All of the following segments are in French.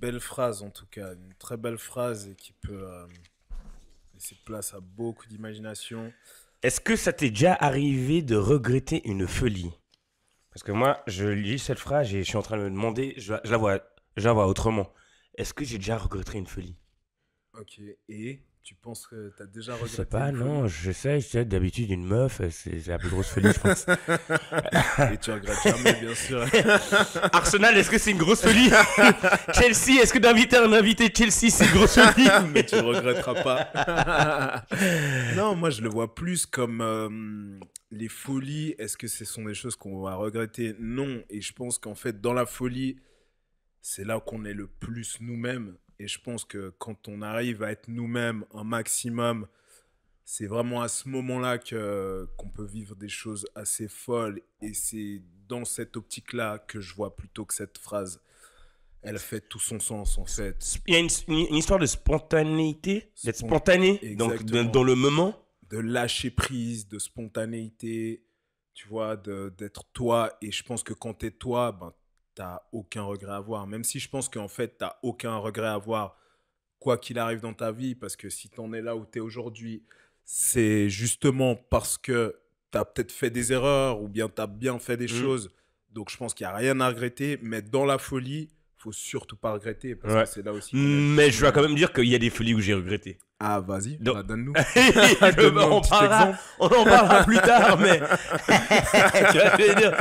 belle phrase en tout cas, une très belle phrase et qui peut laisser place à beaucoup d'imagination. Est-ce que ça t'est déjà arrivé de regretter une folie? Parce que moi, je lis cette phrase et je suis en train de me demander, je la vois autrement. Est-ce que j'ai déjà regretté une folie? Ok, et tu penses que tu as déjà Je sais regretté pas, une folie? non, je sais, d'habitude, une meuf, c'est la plus grosse folie, je pense. Et tu regrettes jamais, bien sûr. Arsenal, est-ce que c'est une grosse folie? Chelsea, est-ce que d'inviter un invité Chelsea, c'est une grosse folie? Mais tu ne regretteras pas. Non, moi je le vois plus comme les folies. Est-ce que ce sont des choses qu'on va regretter? Non. Et je pense qu'en fait, dans la folie, c'est là qu'on est le plus nous-mêmes. Et je pense que quand on arrive à être nous-mêmes un maximum, c'est vraiment à ce moment-là qu'on peut vivre des choses assez folles. Et c'est dans cette optique-là que je vois plutôt que cette phrase. Elle fait tout son sens, en fait. Il y a une histoire de spontanéité, d'être spontané, donc Exactement. dans le moment. De lâcher prise, de spontanéité, tu vois, d'être toi. Et je pense que quand t'es toi, ben, t'as aucun regret à avoir. Même si je pense qu'en fait, t'as aucun regret à avoir, quoi qu'il arrive dans ta vie, parce que si t'en es là où t'es aujourd'hui, c'est justement parce que t'as peut-être fait des erreurs ou bien t'as bien fait des Mm. choses. Donc je pense qu'il n'y a rien à regretter, mais dans la folie, faut surtout pas regretter, parce que Ouais. c'est là aussi qu'on est le Mais plus je dois quand nous-mêmes. même dire qu'il y a des folies où j'ai regretté. Ah, vas-y, Donc, bah, donne-nous. Donne-nous un on petit parlera, exemple. on en parlera plus tard, mais tu vois ce que je veux dire.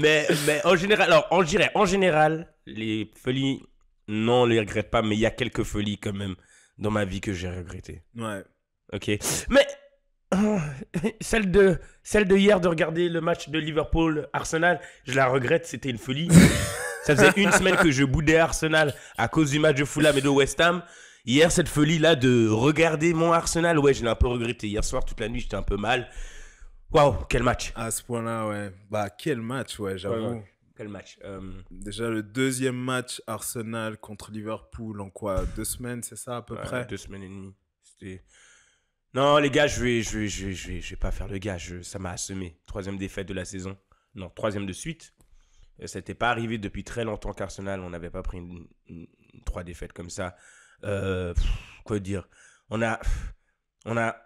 Mais en général, alors je dirais en général, les folies, non, on les regrette pas, mais il y a quelques folies quand même dans ma vie que j'ai regrettées. Ouais. Ok, mais euh, celle de hier de regarder le match de Liverpool Arsenal, je la regrette, c'était une folie. Ça faisait une semaine que je boudais Arsenal à cause du match de Fulham et de West Ham. Hier, cette folie-là de regarder mon Arsenal, ouais, je l'ai un peu regretté. Hier soir, toute la nuit, j'étais un peu mal. Waouh, quel match. À ce point-là, ouais. Bah, quel match, ouais, Ouais, ouais. j'avoue. Quel match. Déjà, le deuxième match Arsenal contre Liverpool en quoi? 2 semaines, c'est ça à peu Ouais, près? 2 semaines et demie. C'était... Non, les gars, je vais pas faire le gars. Ça m'a assommé. Troisième défaite de la saison. Non, troisième de suite. Ça n'était pas arrivé depuis très longtemps qu'Arsenal, on n'avait pas pris trois défaites comme ça. Quoi dire,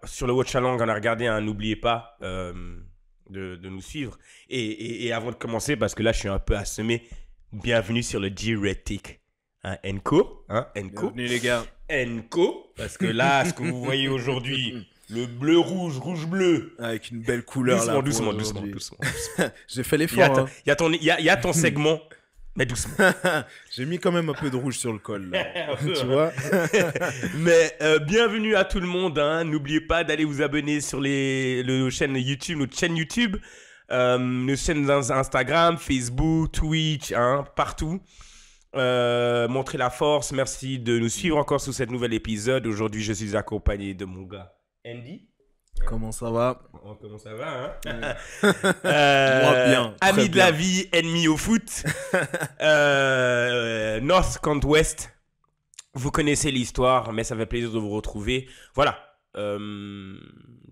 sur le Watch Along, on a regardé un N'oubliez pas de nous suivre. Et avant de commencer, parce que là, je suis un peu assommé, bienvenue sur le G-Retic. Hein, Enco, hein, Enco. Bienvenue, les gars. Enco, parce que là, ce que vous voyez aujourd'hui, le bleu-rouge, rouge-bleu. Avec une belle couleur là. Doucement, pour doucement, aujourd'hui. doucement. J'ai fait Il y a, l'effort. ta- Hein. il y a ton segment, mais doucement. J'ai mis quand même un peu de rouge sur le col là. Tu vois? Mais bienvenue à tout le monde. Hein. N'oubliez pas d'aller vous abonner sur nos chaînes YouTube, nos chaînes Instagram, Facebook, Twitch, hein, partout. Montrez la force. Merci de nous suivre encore sur cet nouvel épisode. Aujourd'hui, je suis accompagné de mon gars Andy. Comment ça va? Comment ça va, hein? Moi bien. Ami très de la bien. vie, ennemi au foot. North contre West. Vous connaissez l'histoire, mais ça fait plaisir de vous retrouver. Voilà.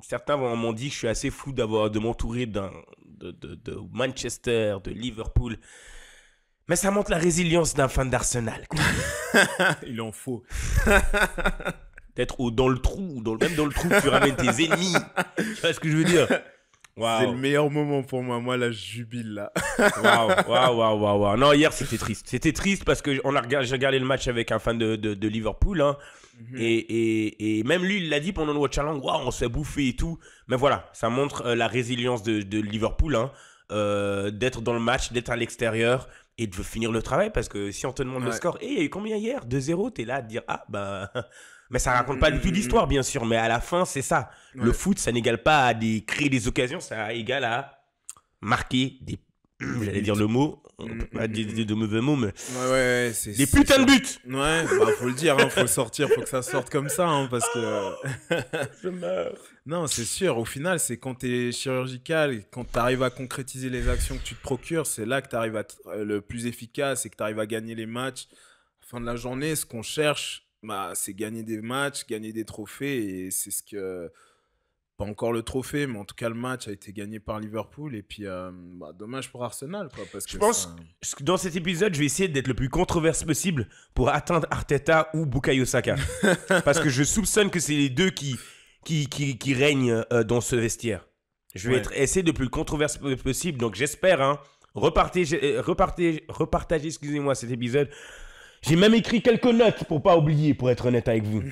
Certains m'ont dit que je suis assez fou de m'entourer de Manchester, de Liverpool. Mais ça montre la résilience d'un fan d'Arsenal. Il en faut. Peut-être dans le trou, même dans le trou, tu ramènes tes ennemis. Tu vois ce que je veux dire? C'est le meilleur moment pour moi. Moi, là, je jubile là. Waouh. Non, hier, c'était triste. C'était triste parce que j'ai regardé le match avec un fan de Liverpool. Hein, et même lui, il l'a dit pendant le Watch Along. Waouh, on se fait bouffer et tout. Mais voilà, ça montre la résilience de Liverpool. Hein, d'être dans le match, d'être à l'extérieur et de finir le travail. Parce que si on te demande le score, il y a eu combien hier? 2-0, t'es là à te dire, ah ben... Mais ça raconte pas du tout l'histoire, bien sûr. Mais à la fin, c'est ça. Le foot, ça n'égale pas à créer des occasions, ça égale à marquer des... J'allais dire le mot, des mauvais mots, mais... Ouais, des putains de buts. Ouais, bah, faut le dire, hein, faut le sortir, faut que ça sorte comme ça, hein, parce que... Je meurs. Non, c'est sûr, au final, c'est quand t'es chirurgical, et quand t'arrives à concrétiser les actions que tu te procures, c'est là que t'arrives à être le plus efficace et que t'arrives à gagner les matchs. À la fin de la journée, ce qu'on cherche, bah, c'est gagner des matchs, gagner des trophées, et c'est ce que pas encore le trophée, mais en tout cas, le match a été gagné par Liverpool. Et puis, dommage pour Arsenal, quoi. Parce que Je pense que dans cet épisode, je vais essayer d'être le plus controversé possible pour atteindre Arteta ou Bukayo Saka. Parce que je soupçonne que c'est les deux qui règnent dans ce vestiaire. Je vais essayer de plus controversé possible. Donc, j'espère, hein, repartagez, excusez-moi, cet épisode. J'ai même écrit quelques notes pour pas oublier, pour être honnête avec vous.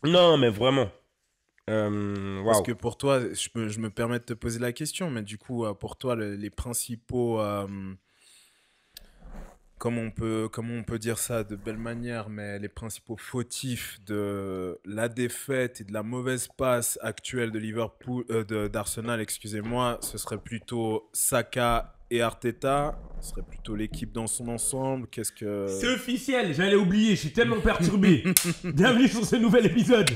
Non, mais vraiment. Parce que pour toi, je me permets de te poser la question, mais du coup, pour toi, les principaux... comment on peut dire ça de belle manière, mais les principaux fautifs de la défaite et de la mauvaise passe actuelle de Liverpool, d'Arsenal, excusez-moi, ce serait plutôt Saka et Arteta, ce serait plutôt l'équipe dans son ensemble. Qu'est-ce que... C'est officiel, j'allais oublier, je suis tellement perturbé. Bienvenue sur ce nouvel épisode.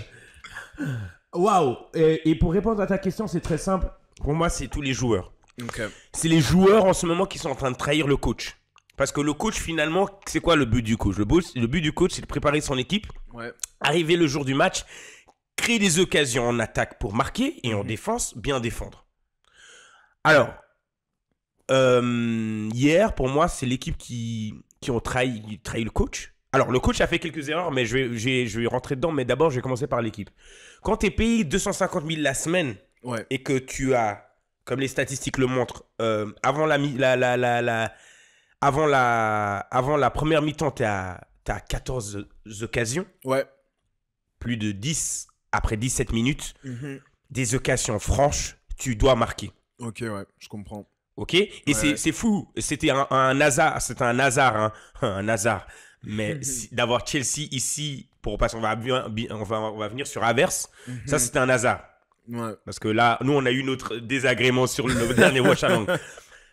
Waouh. Et pour répondre à ta question, c'est très simple. Pour moi, c'est tous les joueurs. Okay. C'est les joueurs en ce moment qui sont en train de trahir le coach. Parce que le coach, finalement, c'est quoi le but du coach? Le but du coach, c'est de préparer son équipe, arriver le jour du match, créer des occasions en attaque pour marquer et en défense, bien défendre. Alors, hier, pour moi, c'est l'équipe qui ont trahi le coach. Alors, le coach a fait quelques erreurs, mais je vais rentrer dedans. Mais d'abord, je vais commencer par l'équipe. Quand tu es payé 250 000 la semaine et que tu as, comme les statistiques le montrent, avant la première mi-temps, tu as 14 occasions. Ouais. Plus de 10 après 17 minutes. Des occasions franches, tu dois marquer. Ok, ouais, je comprends. Ok. Et c'est fou. C'était un hasard. C'était un hasard. Hein. Un hasard. Mais d'avoir Chelsea ici, parce qu'on va venir sur Havertz, ça c'était un hasard. Ouais. Parce que là, nous on a eu notre désagrément sur le dernier Watch Along.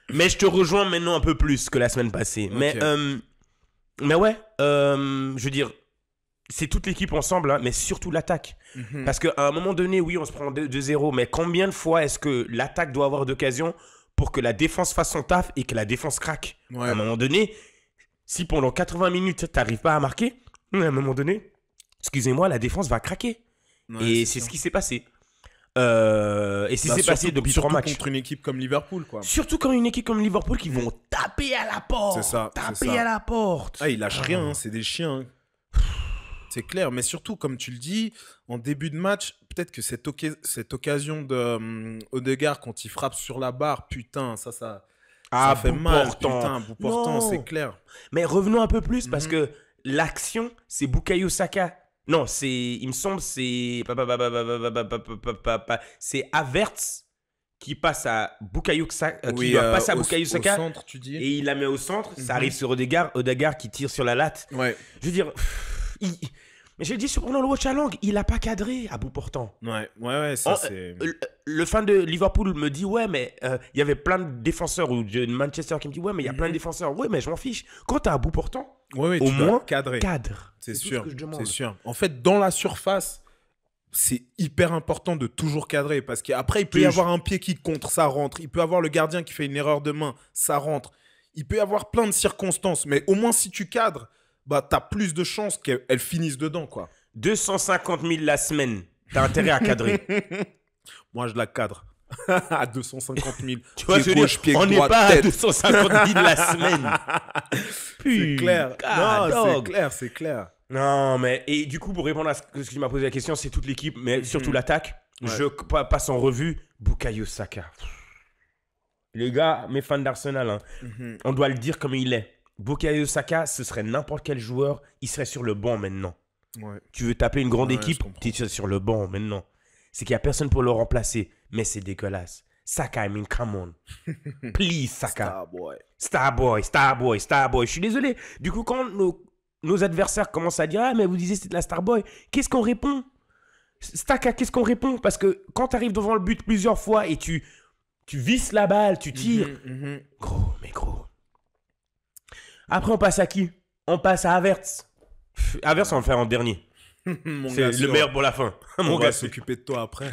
Mais je te rejoins maintenant un peu plus que la semaine passée. Okay. Mais ouais, je veux dire, c'est toute l'équipe ensemble, hein, mais surtout l'attaque. Parce qu'à un moment donné, oui, on se prend 2-0, mais combien de fois est-ce que l'attaque doit avoir d'occasion pour que la défense fasse son taf et que la défense craque? À un moment donné, si pendant 80 minutes, tu n'arrives pas à marquer, à un moment donné, excusez-moi, la défense va craquer. Et c'est ce qui s'est passé. Et c'est passé depuis 3 matchs. Surtout contre une équipe comme Liverpool, quoi. Surtout quand une équipe comme Liverpool qui vont taper à la porte. C'est ça. Taper à la porte. Ah, ils lâchent rien, hein, c'est des chiens. C'est clair, mais surtout, comme tu le dis, en début de match, peut-être que cette occasion de Odegaard quand il frappe sur la barre, putain, ça fait mal, putain, bout portant, c'est clair. Mais revenons un peu plus parce que l'action, c'est Bukayo Saka. Non, il me semble, c'est Havertz qui passe à Bukayo Saka, qui doit passer à Bukayo Saka. Au centre, tu dis. Et il la met au centre, ça arrive sur Odegaard qui tire sur la latte. Ouais. Je veux dire, mais j'ai dit pendant le Watch Along, il n'a pas cadré à bout portant. Ouais, ça c'est... Le fan de Liverpool me dit, ouais, mais il y avait plein de défenseurs, ou de Manchester qui me dit, ouais, mais il y a plein de défenseurs. Ouais, mais je m'en fiche. Quand tu as à bout portant, au moins, cadre. C'est sûr, c'est sûr. En fait, dans la surface, c'est hyper important de toujours cadrer, parce qu'après, il peut y avoir un pied qui contre, ça rentre. Il peut y avoir le gardien qui fait une erreur de main, ça rentre. Il peut y avoir plein de circonstances, mais au moins, si tu cadres, bah, tu as plus de chances qu'elles finissent dedans, quoi. 250 000 la semaine, tu as intérêt à cadrer. Moi, je la cadre. À 250 000. Tu vois, on n'est pas à 250 000 la semaine. C'est clair. Non, c'est clair. Non, mais... Et du coup, pour répondre à ce que tu m'as posé la question, c'est toute l'équipe, mais surtout l'attaque. Je passe en revue Bukayo Saka. Les gars, mes fans d'Arsenal, hein, on doit le dire comme il est. Bukayo Saka, ce serait n'importe quel joueur, il serait sur le banc maintenant. Ouais. Tu veux taper une grande équipe, tu es sur le banc maintenant. C'est qu'il n'y a personne pour le remplacer, mais c'est dégueulasse. Saka, I mean, come on. Please, Saka. Starboy. Je suis désolé. Du coup, quand nos adversaires commencent à dire « Ah, mais vous disiez c'est de la Starboy », qu'est-ce qu'on répond? Saka, qu'est-ce qu'on répond? Parce que quand tu arrives devant le but plusieurs fois et tu visses la balle, tu tires. Gros. Après, on passe à qui? On passe à Havertz. Havertz, on va le faire en dernier. C'est le meilleur pour la fin. On va s'occuper de toi après.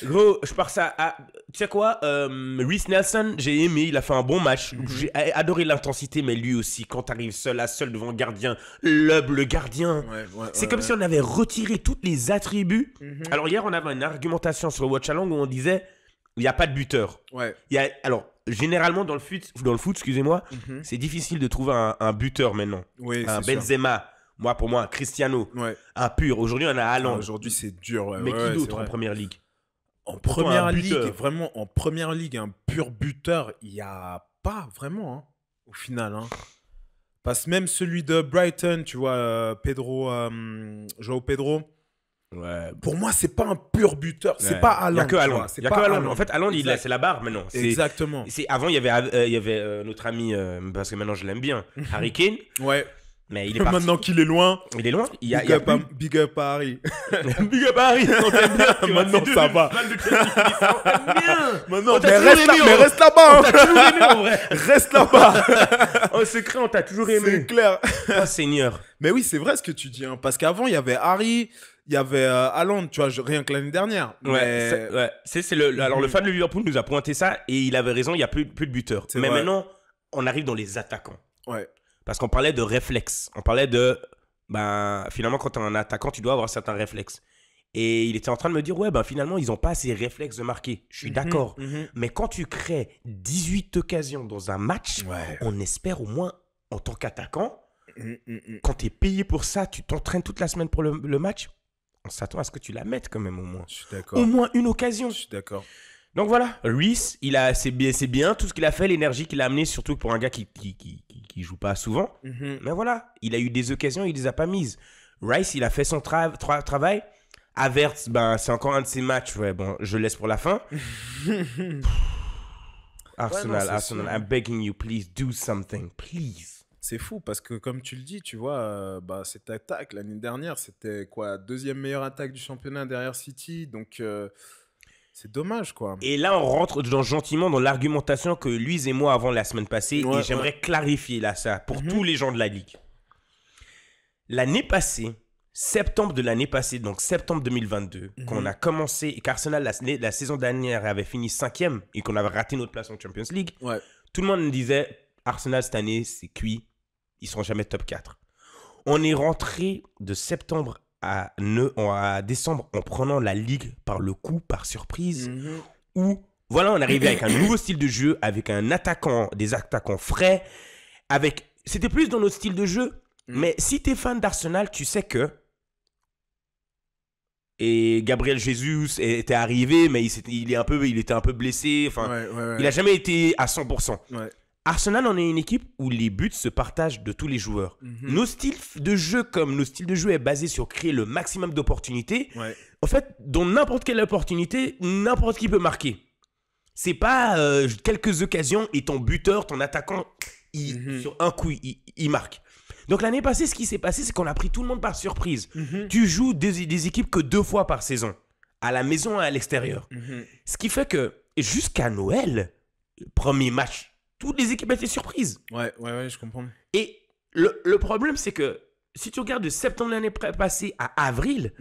Gros, je pars ça à... Tu sais quoi, Reece Nelson, j'ai aimé, il a fait un bon match. J'ai adoré l'intensité, mais lui aussi, quand t'arrives seul à seul devant le gardien, le gardien, c'est comme si on avait retiré tous les attributs. Alors hier, on avait une argumentation sur Watch Along où on disait, il n'y a pas de buteur. Alors, généralement, dans le foot, excusez-moi, c'est difficile de trouver un buteur maintenant. Un Benzema. Pour moi, Cristiano. Un pur. Aujourd'hui, on a Haaland. Aujourd'hui, c'est dur. Mais qui d'autre en première ligue? En première ligue, vraiment, en première ligue, un pur buteur, il n'y a pas vraiment, hein, au final. Hein. Parce que même celui de Brighton, tu vois, João Pedro. Pour moi, c'est pas un pur buteur. C'est pas Haaland. Il n'y a que Haaland. Il y a que Haaland. En fait, Haaland, c'est la barre maintenant. Exactement. Avant, il y avait notre ami, parce que maintenant je l'aime bien, Harry Kane. Mais il est parti. Maintenant qu'il est loin. Il est loin. Big up à Harry. Big up à Harry. On t'aime bien. Maintenant, ça va. On t'aime bien. Maintenant, mais reste là-bas. On t'a toujours aimé, en vrai. Reste là-bas. En secret, on t'a toujours aimé. C'est clair. Oh, Seigneur. Mais oui, c'est vrai ce que tu dis. Hein, parce qu'avant, il y avait Harry, il y avait Haaland, tu vois, rien que l'année dernière. Alors, le fan de Liverpool nous a pointé ça et il avait raison, il n'y a plus de buteurs. Mais maintenant, on arrive dans les attaquants. Parce qu'on parlait de réflexes. On parlait de... finalement, quand tu es un attaquant, tu dois avoir certains réflexes. Et il était en train de me dire, finalement, ils n'ont pas ces réflexes de marquer. Je suis d'accord. Mais quand tu crées 18 occasions dans un match, on espère au moins, en tant qu'attaquant, quand tu es payé pour ça, tu t'entraînes toute la semaine pour le match, on s'attend à ce que tu la mettes quand même au moins. Je suis d'accord. Au moins une occasion. Je suis d'accord. Donc voilà, Reece, c'est bien tout ce qu'il a fait, l'énergie qu'il a amené, surtout pour un gars qui joue pas souvent. Mais voilà, il a eu des occasions, il les a pas mises. Rice, il a fait son travail. Havertz, c'est encore un de ses matchs. Je laisse pour la fin. Arsenal, I'm begging you, please do something, please. C'est fou parce que comme tu le dis, tu vois, cette attaque l'année dernière, c'était quoi, deuxième meilleure attaque du championnat derrière City, donc... c'est dommage, quoi. Et là, on rentre gentiment dans l'argumentation que Luis et moi avons la semaine passée. Et j'aimerais clarifier là ça pour tous les gens de la Ligue. L'année passée, septembre de l'année passée, donc septembre 2022, quand on a commencé, et qu'Arsenal, la saison dernière, avait fini 5e et qu'on avait raté notre place en Champions League, tout le monde me disait, Arsenal cette année, c'est cuit, ils ne seront jamais top 4. On est rentré de septembre à décembre en prenant la Ligue par le coup, par surprise, où voilà, on est arrivé avec un nouveau style de jeu, avec des attaquants frais, c'était plus dans notre style de jeu, mais si tu es fan d'Arsenal, tu sais que et Gabriel Jesus était arrivé, mais il était un peu blessé, il n'a jamais été à 100%. Arsenal, on est une équipe où les buts se partagent de tous les joueurs. Nos styles de jeu, comme nos styles de jeu est basé sur créer le maximum d'opportunités, en fait, dans n'importe quelle opportunité, n'importe qui peut marquer. C'est pas quelques occasions et ton buteur, ton attaquant, sur un coup, il marque. Donc l'année passée, ce qui s'est passé, c'est qu'on a pris tout le monde par surprise. Tu joues des équipes que 2 fois par saison, à la maison et à l'extérieur. Ce qui fait que jusqu'à Noël, premier match, toutes les équipes étaient surprises. Ouais, je comprends. Et le problème, c'est que si tu regardes de septembre l'année passée à avril,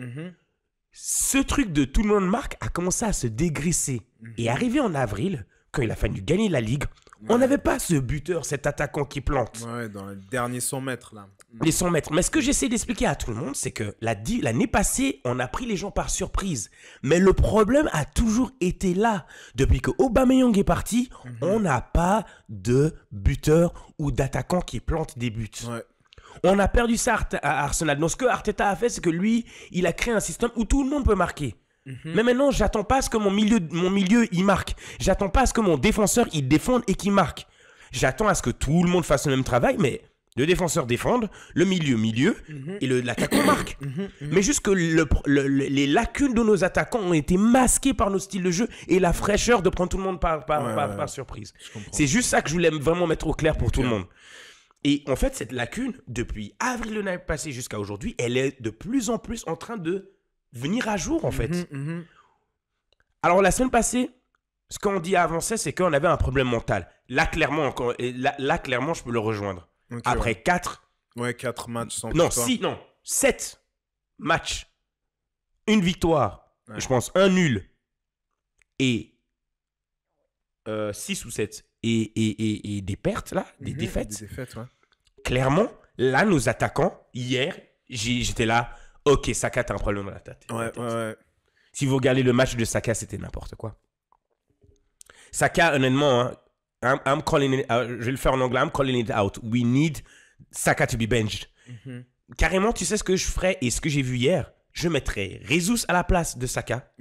ce truc de tout le monde marque a commencé à se dégraisser. Et arrivé en avril, quand il a fallu gagner la Ligue, on n'avait pas ce buteur, cet attaquant qui plante. Ouais, dans les derniers 100 mètres, là. Les 100 mètres. Mais ce que j'essaie d'expliquer à tout le monde, c'est que l'année passée, on a pris les gens par surprise. Mais le problème a toujours été là. Depuis que Aubameyang est parti, on n'a pas de buteur ou d'attaquant qui plante des buts. On a perdu ça à Arsenal. Donc ce que Arteta a fait, c'est que lui, il a créé un système où tout le monde peut marquer. Mais maintenant, j'attends pas à ce que mon milieu il marque. J'attends pas à ce que mon défenseur il défende et qu'il marque. J'attends à ce que tout le monde fasse le même travail, mais le défenseur défende, le milieu et l'attaquant marque. Mais juste que les lacunes de nos attaquants ont été masquées par nos styles de jeu et la fraîcheur de prendre tout le monde par surprise. C'est juste ça que je voulais vraiment mettre au clair pour tout le monde. Et en fait, cette lacune, depuis avril de l'année passée jusqu'à aujourd'hui, elle est de plus en plus en train de venir à jour, en fait. Alors, la semaine passée, ce qu'on dit avant ça, c'est qu'on avait un problème mental. Là, clairement, je peux le rejoindre. Après 4 matchs sans victoire. 7 matchs. Une victoire. Je pense un nul et 6 ou 7 et des pertes, là, des défaites. Des défaites, ouais. Clairement, là, nos attaquants, hier, j'étais là, ok, Saka, t'as un problème dans la tête. Ouais. Si vous regardez le match de Saka, c'était n'importe quoi. Saka, honnêtement, hein, I'm calling it, je vais le faire en anglais, I'm calling it out. We need Saka to be benched. Carrément, tu sais ce que je ferais et ce que j'ai vu hier? Je mettrais Jesus à la place de Saka.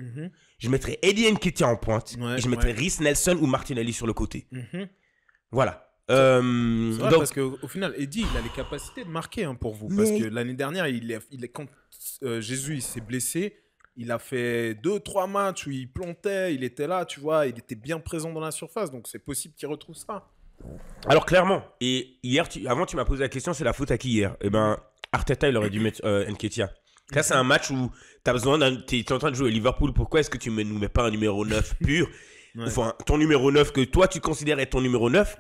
Je mettrais Eddie Nketiah en pointe. Et je mettrais Reece Nelson ou Martinelli sur le côté. Voilà. C'est vrai, donc, parce qu'au final, Eddie, il a les capacités de marquer pour vous. Parce que l'année dernière, quand Jésus il s'est blessé, il a fait 2-3 matchs où il plantait, il était là, tu vois, il était bien présent dans la surface. Donc, c'est possible qu'il retrouve ça. Alors, clairement. Et hier, avant, tu m'as posé la question, c'est la faute à qui hier? Eh ben, Arteta, il aurait dû mettre Nketiah. Là, c'est un match où tu as besoin tu es en train de jouer à Liverpool. Pourquoi est-ce que tu ne nous mets pas un numéro 9 pur? Enfin, ton numéro 9 que toi, tu considères être ton numéro 9.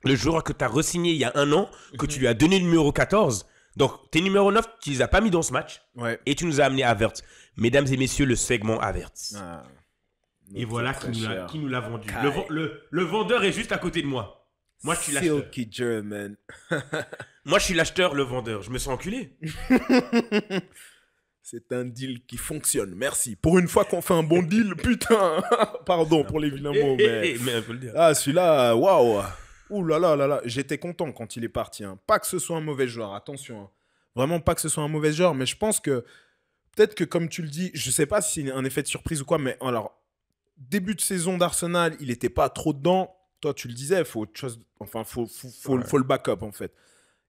Le joueur que tu as re-signé il y a un an, que tu lui as donné le numéro 14. Donc, tes numéros 9, tu les as pas mis dans ce match. Et tu nous as amené Havertz. Mesdames et messieurs, le segment Havertz. Et voilà qui nous l'a vendu. Le vendeur est juste à côté de moi. Moi, je suis l'acheteur. Silky German. Moi, je suis l'acheteur, le vendeur. Je me sens enculé. C'est un deal qui fonctionne. Merci. Pour une fois qu'on fait un bon deal, putain. Pardon pour les vilains mots, mais faut le dire. Ah, celui-là, waouh. Ouh là là là là. J'étais content quand il est parti. Pas que ce soit un mauvais joueur, attention. Vraiment pas que ce soit un mauvais joueur, mais je pense que peut-être que comme tu le dis, je sais pas si c'est un effet de surprise ou quoi, mais alors début de saison d'Arsenal, il était pas trop dedans. Toi, tu le disais, faut autre chose. Enfin, faut le backup en fait.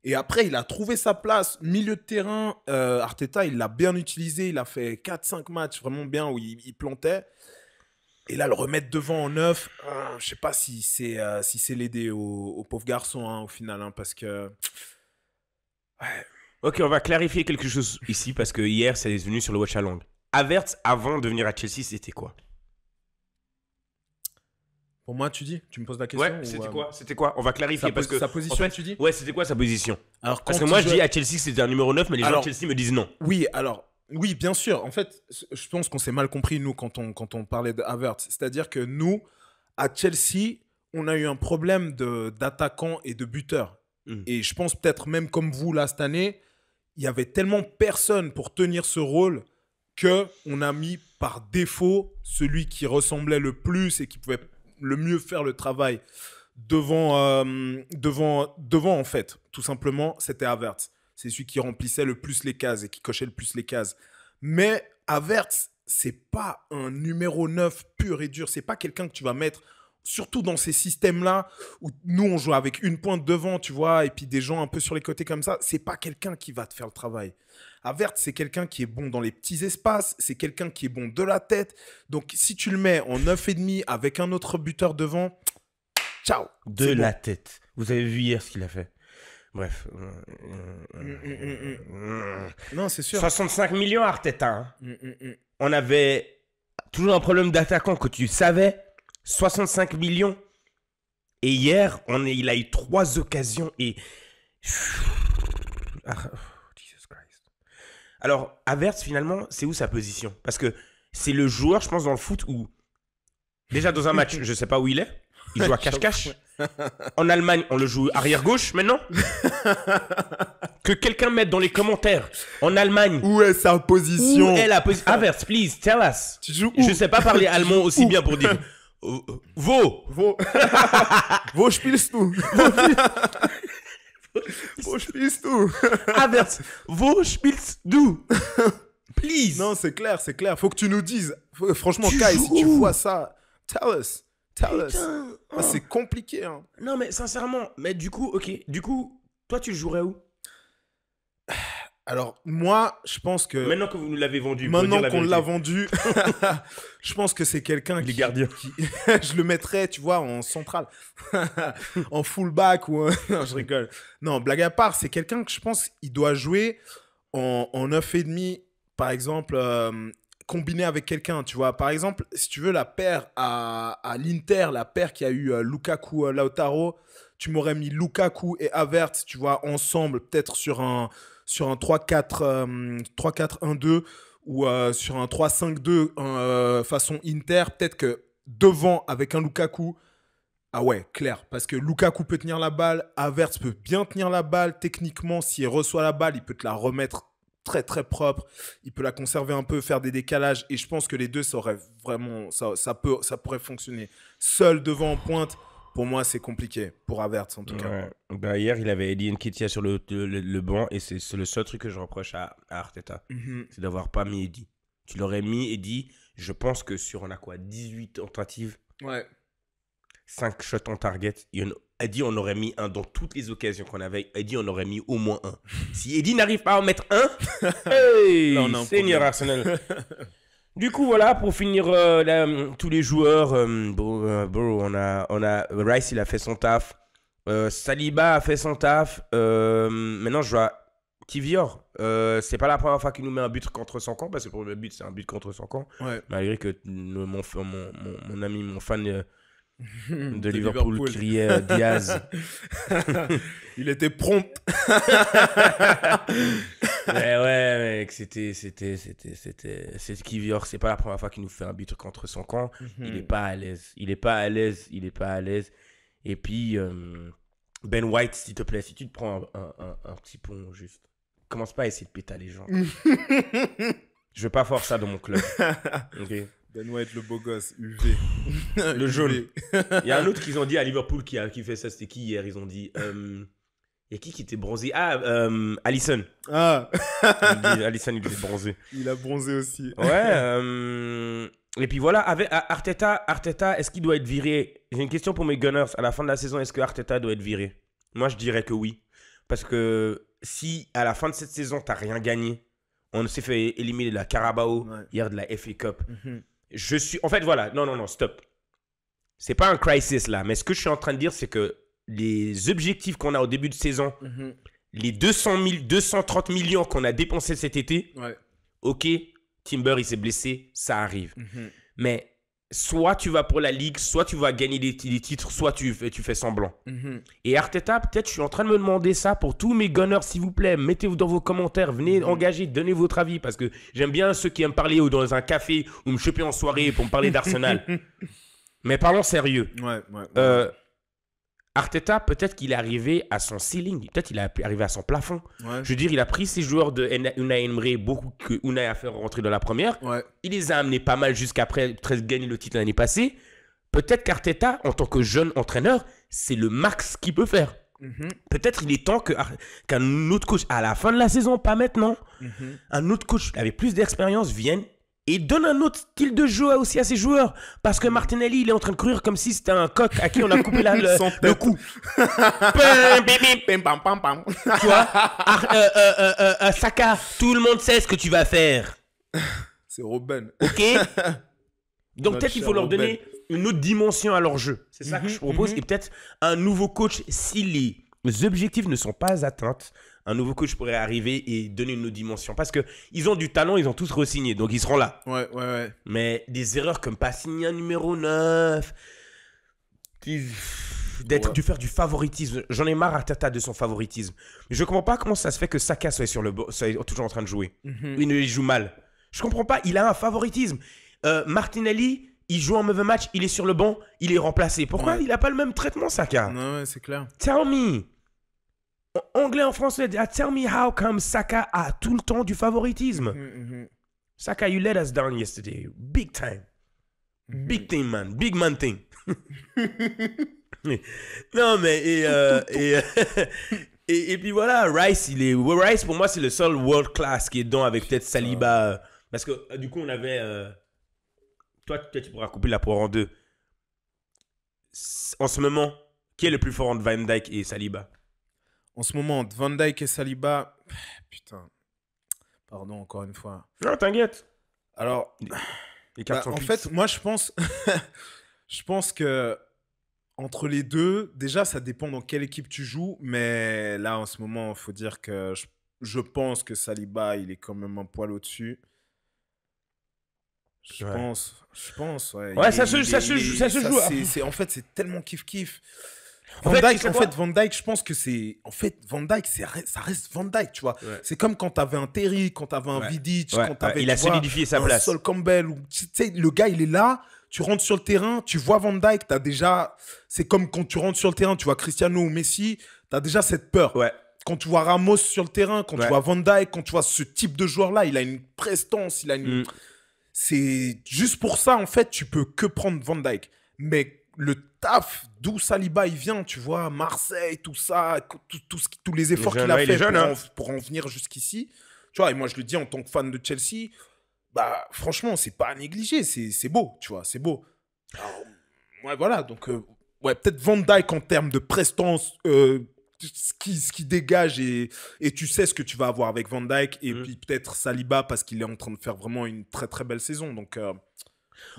Et après, il a trouvé sa place, milieu de terrain. Arteta, il l'a bien utilisé. Il a fait 4-5 matchs vraiment bien où il plantait. Et là, le remettre devant en 9, je sais pas si c'est l'aider au pauvre garçon au final, parce que. Ouais. Ok, on va clarifier quelque chose ici parce que hier, c'est venu sur le Watch Along. Havertz, avant de venir à Chelsea, c'était quoi? Pour moi, tu me poses la question? Ouais, c'était quoi? On va clarifier parce que sa position, en fait, tu dis? Ouais, c'était quoi sa position? Alors, parce que moi, je dis à Chelsea, c'était un numéro 9, mais les gens de Chelsea me disent non. Oui, bien sûr. En fait, je pense qu'on s'est mal compris, nous, quand on parlait de Havertz. C'est-à-dire que nous, à Chelsea, on a eu un problème d'attaquants et de buteurs. Et je pense peut-être même comme vous, là, cette année, il y avait tellement personne pour tenir ce rôle qu'on a mis par défaut celui qui ressemblait le plus et qui pouvait le mieux faire le travail devant en fait. Tout simplement, c'était Havertz. C'est celui qui remplissait le plus les cases et qui cochait le plus les cases. Mais Havertz, c'est pas un numéro 9 pur et dur. C'est pas quelqu'un que tu vas mettre, surtout dans ces systèmes-là, où nous, on joue avec une pointe devant, tu vois, et puis des gens un peu sur les côtés comme ça. C'est pas quelqu'un qui va te faire le travail. Havertz, c'est quelqu'un qui est bon dans les petits espaces, c'est quelqu'un qui est bon de la tête. Donc, si tu le mets en 9,5 avec un autre buteur devant, ciao. De la tête. Vous avez vu hier ce qu'il a fait. Bref. Non, c'est sûr. 65 millions Arteta. On avait toujours un problème d'attaquant que tu savais. 65 millions. Et hier, il a eu 3 occasions et... Alors, Havertz, finalement, c'est où sa position? Parce que c'est le joueur, je pense, dans le foot où... Déjà, dans un match, je ne sais pas où il est. Il joue à cache-cache. En Allemagne, on le joue arrière-gauche, maintenant. Que quelqu'un mette dans les commentaires, en Allemagne... Où est sa position? Où est la position? Havertz, please, tell us. Tu joues où? Je ne sais pas parler allemand aussi bien pour dire... Wo spielst du? Wo spielst du? Havertz, wo spielst du? Please. Non, c'est clair. Faut que tu nous dises. Franchement, Kai, si tu vois ça, tell us. C'est compliqué. Non, mais sincèrement, du coup, toi, tu le jouerais où? Alors, moi, je pense que... Maintenant que vous nous l'avez vendu. Maintenant qu'on l'a vendu, je pense que c'est quelqu'un qui... gardiens. Je le mettrais, tu vois, en centrale. En fullback ou... Non, je rigole. Non, blague à part, c'est quelqu'un que je pense qu'il doit jouer en 9,5, par exemple, combiné avec quelqu'un, tu vois. Par exemple, si tu veux, la paire à l'Inter, la paire qui a eu Lukaku-Lautaro, tu m'aurais mis Lukaku et Havertz, tu vois, ensemble, peut-être sur un 3-4-1-2 ou sur un 3-5-2 façon Inter. Peut-être que devant avec un Lukaku, ah ouais, clair. Parce que Lukaku peut tenir la balle, Havertz peut bien tenir la balle. Techniquement, s'il reçoit la balle, il peut te la remettre très très propre. Il peut la conserver un peu, faire des décalages. Et je pense que les deux, ça aurait vraiment, ça pourrait fonctionner. Seul devant en pointe, pour moi, c'est compliqué. Pour Havertz, en tout cas. Ouais. Bah, hier, il avait Eddie Nketiah sur le banc et c'est le seul truc que je reproche à Arteta. C'est d'avoir pas mis Eddie. Tu l'aurais mis, Eddie. Je pense que sur, on a quoi, 18 tentatives. Ouais. 5 shots en target. Eddie, on aurait mis un dans toutes les occasions qu'on avait. Eddie, on aurait mis au moins un. Si Eddie n'arrive pas à en mettre un, hey, là, on a un Seigneur Arsenal. Du coup, voilà, pour finir tous les joueurs, on a Rice, il a fait son taf. Saliba a fait son taf. Maintenant, je vois Kivior. C'est pas la première fois qu'il nous met un but contre son camp, parce que pour le but, c'est un but contre son camp. Ouais. Malgré que mon ami, mon fan de Liverpool criait Diaz. Il était prompt. Ouais, mec, c'est Kivior. C'est pas la première fois qu'il nous fait un but contre son camp. Il est pas à l'aise. Et puis, Ben White, s'il te plaît, si tu te prends un petit pont, juste, commence pas à essayer de péter les gens. Je veux pas faire ça dans mon club. Okay. Ben White, le beau gosse, UV. Le jaune. Il y a un autre qu'ils ont dit à Liverpool qui fait ça. C'était qui hier? Ils ont dit... Il y a qui était bronzé? Alisson. Ah. Alisson, il était bronzé. Il a bronzé aussi. Ouais. Et puis voilà, avec Arteta, est-ce qu'il doit être viré? J'ai une question pour mes Gunners. À la fin de la saison, est-ce que Arteta doit être viré? Moi, je dirais que oui. Parce que si à la fin de cette saison, tu n'as rien gagné, on s'est fait éliminer de la Carabao, hier de la FA Cup. En fait, voilà. Non, stop. C'est pas un crisis là. Mais ce que je suis en train de dire, c'est que les objectifs qu'on a au début de saison, les 230 millions qu'on a dépensés cet été, ok, Timber, il s'est blessé, ça arrive. Mais soit tu vas pour la Ligue, soit tu vas gagner des titres, soit tu fais semblant. Et Arteta, peut-être, je suis en train de me demander ça pour tous mes Gunners, s'il vous plaît. Mettez-vous dans vos commentaires, venez engager, donnez votre avis, parce que j'aime bien ceux qui aiment parler ou dans un café ou me choper en soirée pour me parler d'Arsenal. Mais parlons sérieux. Arteta, peut-être qu'il est arrivé à son ceiling, peut-être qu'il est arrivé à son plafond. Je veux dire, il a pris ses joueurs de Unai Emery, beaucoup que Unai a fait rentrer dans la première. Il les a amenés pas mal jusqu'après gagner le titre l'année passée. Peut-être qu'Arteta, en tant que jeune entraîneur, c'est le max qu'il peut faire. Peut-être il est temps qu'un autre coach, à la fin de la saison, pas maintenant, un autre coach avec plus d'expérience vienne et donne un autre style de jeu aussi à ses joueurs. Parce que Martinelli, il est en train de courir comme si c'était un coq à qui on a coupé le cou. Tu vois, Saka, tout le monde sait ce que tu vas faire. C'est Robben. Ok. Donc peut-être qu'il faut leur donner une autre dimension à leur jeu. C'est ça que je propose. Et peut-être un nouveau coach, si les objectifs ne sont pas atteints, un nouveau coach pourrait arriver et donner une autre dimension. Parce qu'ils ont du talent, ils ont tous re-signé, donc ils seront là. Ouais. Mais des erreurs comme pas signer un numéro 9, de faire du favoritisme. J'en ai marre Arteta de son favoritisme. Je comprends pas comment ça se fait que Saka soit toujours en train de jouer. Il joue mal. Je comprends pas, il a un favoritisme. Martinelli, il joue un mauvais match, il est sur le banc, il est remplacé. Pourquoi il n'a pas le même traitement, Saka? Ouais, c'est clair. Tell me. Anglais en français, tell me how come Saka a tout le temps du favoritisme. Saka, you let us down yesterday. Big time. Big thing, man. Big man thing. Non, mais... Et puis voilà, Rice, pour moi, c'est le seul world class qui est dedans avec peut-être Saliba. Parce que du coup, on avait... Toi, tu pourras couper la poire en deux. En ce moment, qui est le plus fort entre Van Dijk et Saliba? En ce moment, entre Van Dijk et Saliba... Putain. Pardon, encore une fois. Non, t'inquiète. Alors, en fait, moi, je pense... je pense que entre les deux, déjà, ça dépend dans quelle équipe tu joues. Mais là, en ce moment, il faut dire que je pense que Saliba, il est quand même un poil au-dessus. Je pense, ouais. Ouais, ça se joue. En fait, c'est tellement kiff-kiff. En fait, Van Dijk, je pense que c'est... En fait, Van Dijk, ça reste Van Dijk, tu vois. Ouais. C'est comme quand t'avais un Terry, quand t'avais un Vidic, quand t'avais il a solidifié sa place. Sol Campbell. Tu sais, le gars, il est là, tu rentres sur le terrain, tu vois Van Dijk, t'as déjà... C'est comme quand tu rentres sur le terrain, tu vois Cristiano ou Messi, t'as déjà cette peur. Ouais. Quand tu vois Ramos sur le terrain, quand tu vois Van Dijk, quand tu vois ce type de joueur-là, il a une prestance, il a une... C'est juste pour ça, en fait, tu peux que prendre Van Dijk. Mais le taf d'où Saliba il vient, tu vois, Marseille, tout ça, tous les efforts qu'il a fait pour en venir jusqu'ici. Tu vois, et moi je le dis en tant que fan de Chelsea, bah franchement, c'est pas à négliger, c'est beau, tu vois, c'est beau. Alors, ouais, voilà, donc ouais, peut-être Van Dijk en termes de prestance, ce qui dégage et tu sais ce que tu vas avoir avec Van Dijk et puis peut-être Saliba parce qu'il est en train de faire vraiment une très très belle saison. Donc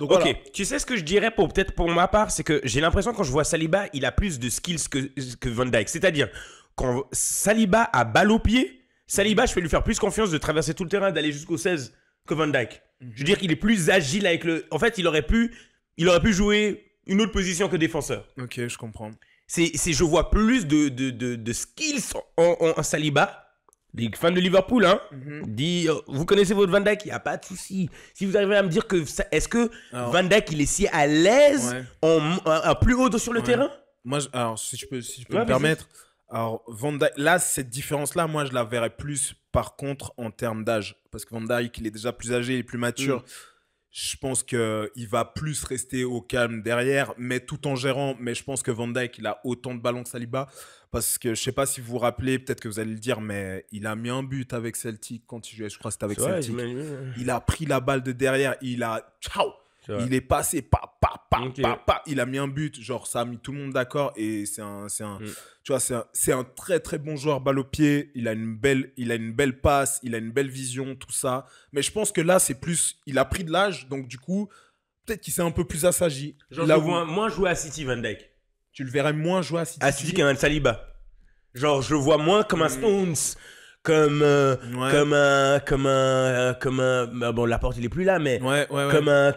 ok, voilà. Tu sais ce que je dirais peut-être pour ma part, c'est que j'ai l'impression quand je vois Saliba, il a plus de skills que Van Dijk. C'est-à-dire, quand Saliba a balle au pied, Saliba, je vais lui faire plus confiance de traverser tout le terrain, d'aller jusqu'au 16 que Van Dijk. Je veux dire qu'il est plus agile avec le... En fait, il aurait pu jouer une autre position que défenseur. Ok, je comprends. Je vois plus de skills en Saliba. Les fans de Liverpool, dit vous connaissez votre Van Dijk, il n'y a pas de souci. Si vous arrivez à me dire que est-ce que Van Dijk il est si à l'aise en plus haut sur le terrain? Moi, alors si je peux me permettre, alors Van Dijk, là cette différence-là, moi je la verrais plus par contre en termes d'âge, parce que Van Dijk il est déjà plus âgé, il est plus mature. Je pense qu'il va plus rester au calme derrière, mais tout en gérant. Mais je pense que Van Dijk, il a autant de ballons que Saliba. Parce que je ne sais pas si vous vous rappelez, peut-être que vous allez le dire, mais il a mis un but avec Celtic quand il jouait, je crois que c'était avec Celtic. Il a pris la balle de derrière, il a... Ciao. Il est passé, il a mis un but, genre ça a mis tout le monde d'accord et c'est un très très bon joueur balle au pied, il a une belle passe, il a une belle vision, tout ça. Mais je pense que là c'est plus, il a pris de l'âge, donc du coup peut-être qu'il s'est un peu plus assagi. Genre je le vois moins jouer à City, Van Dijk. Tu le verrais moins jouer à City. À City qu'un Saliba. Genre je le vois moins comme un Stones. Comme bon Laporte il est plus là mais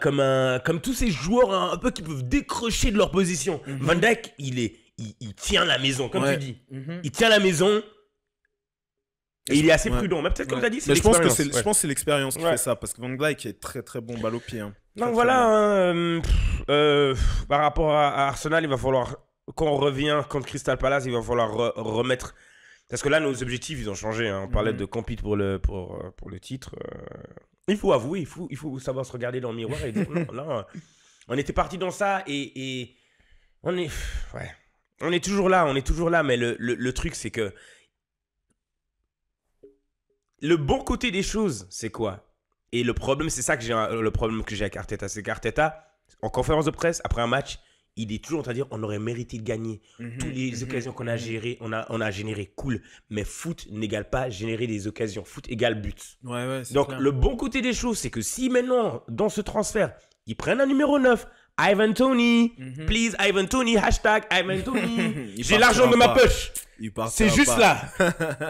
comme tous ces joueurs un peu qui peuvent décrocher de leur position. Van Dijk il tient la maison comme tu dis. Il tient la maison et il est assez prudent. Mais peut-être comme tu as dit c'est l'expérience. Je pense que c'est l'expérience qui fait ça parce que Van Dijk est très très bon balle au pied. Donc voilà par rapport à Arsenal, il va falloir quand on revient contre Crystal Palace, il va falloir remettre. Parce que là, nos objectifs, ils ont changé. On parlait de compete pour le titre. Il faut avouer, il faut savoir se regarder dans le miroir et dire non, là, on était parti dans ça et on est toujours là, mais le truc, c'est que le bon côté des choses, c'est quoi? Et le problème, c'est ça que le problème que j'ai avec Arteta, c'est qu'Arteta, en conférence de presse, après un match, il est toujours en train de dire on aurait mérité de gagner. Toutes les occasions qu'on a gérées, on a généré, cool. Mais foot n'égale pas générer des occasions. Foot égale but. Donc, clair. Le bon côté des choses, c'est que si maintenant, dans ce transfert, ils prennent un numéro 9, Ivan Toney, please Ivan Toney, hashtag Ivan Toney. J'ai l'argent de ma poche. C'est juste là.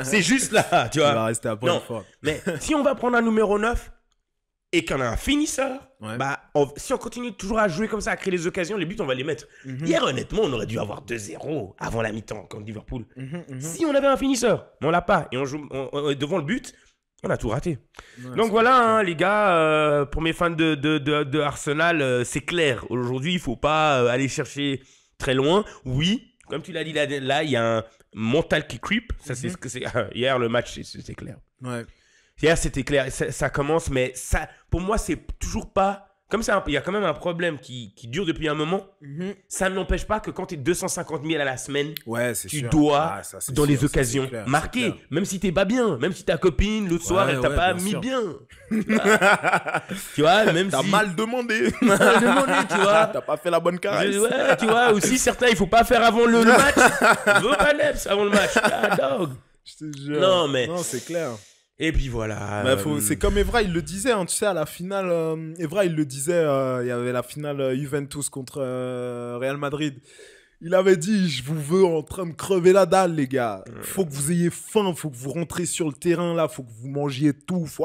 C'est juste là, tu vois. Il va rester à point fort. Mais si on va prendre un numéro 9, et qu'on a un finisseur, si on continue toujours à jouer comme ça, à créer les occasions, les buts, on va les mettre. Hier, honnêtement, on aurait dû avoir 2-0 avant la mi-temps contre Liverpool. Si on avait un finisseur, mais on l'a pas, et on joue devant le but, on a tout raté. Donc voilà, les gars, pour mes fans de Arsenal, c'est clair. Aujourd'hui, il ne faut pas aller chercher très loin. Oui, comme tu l'as dit là, il y a un mental qui creep. Ça, c'est ce que c'est. Hier, le match, c'est clair. Ouais. Hier, c'était clair, ça commence, mais ça, pour moi, c'est toujours pas... Comme ça, il y a quand même un problème qui dure depuis un moment. Ça n'empêche pas que quand tu es 250 000 à la semaine, tu dois, dans les occasions, marquer. Même si tu pas bien, même si ta copine, l'autre soir, elle t'a pas mis bien. Tu vois, même si... T'as mal demandé. tu vois. T'as pas fait la bonne caresse. Ouais, tu vois, aussi certains, il faut pas faire avant le match. Je veux pas l'EPS avant le match. Ah, dog. Je te jure. Non, c'est clair. Et puis voilà. C'est comme Evra, il le disait, tu sais, à la finale, Evra, il le disait, il y avait la finale Juventus contre Real Madrid. Il avait dit, je vous veux en train de crever la dalle, les gars. Faut que vous ayez faim, faut que vous rentrez sur le terrain, là, faut que vous mangiez tout. Faut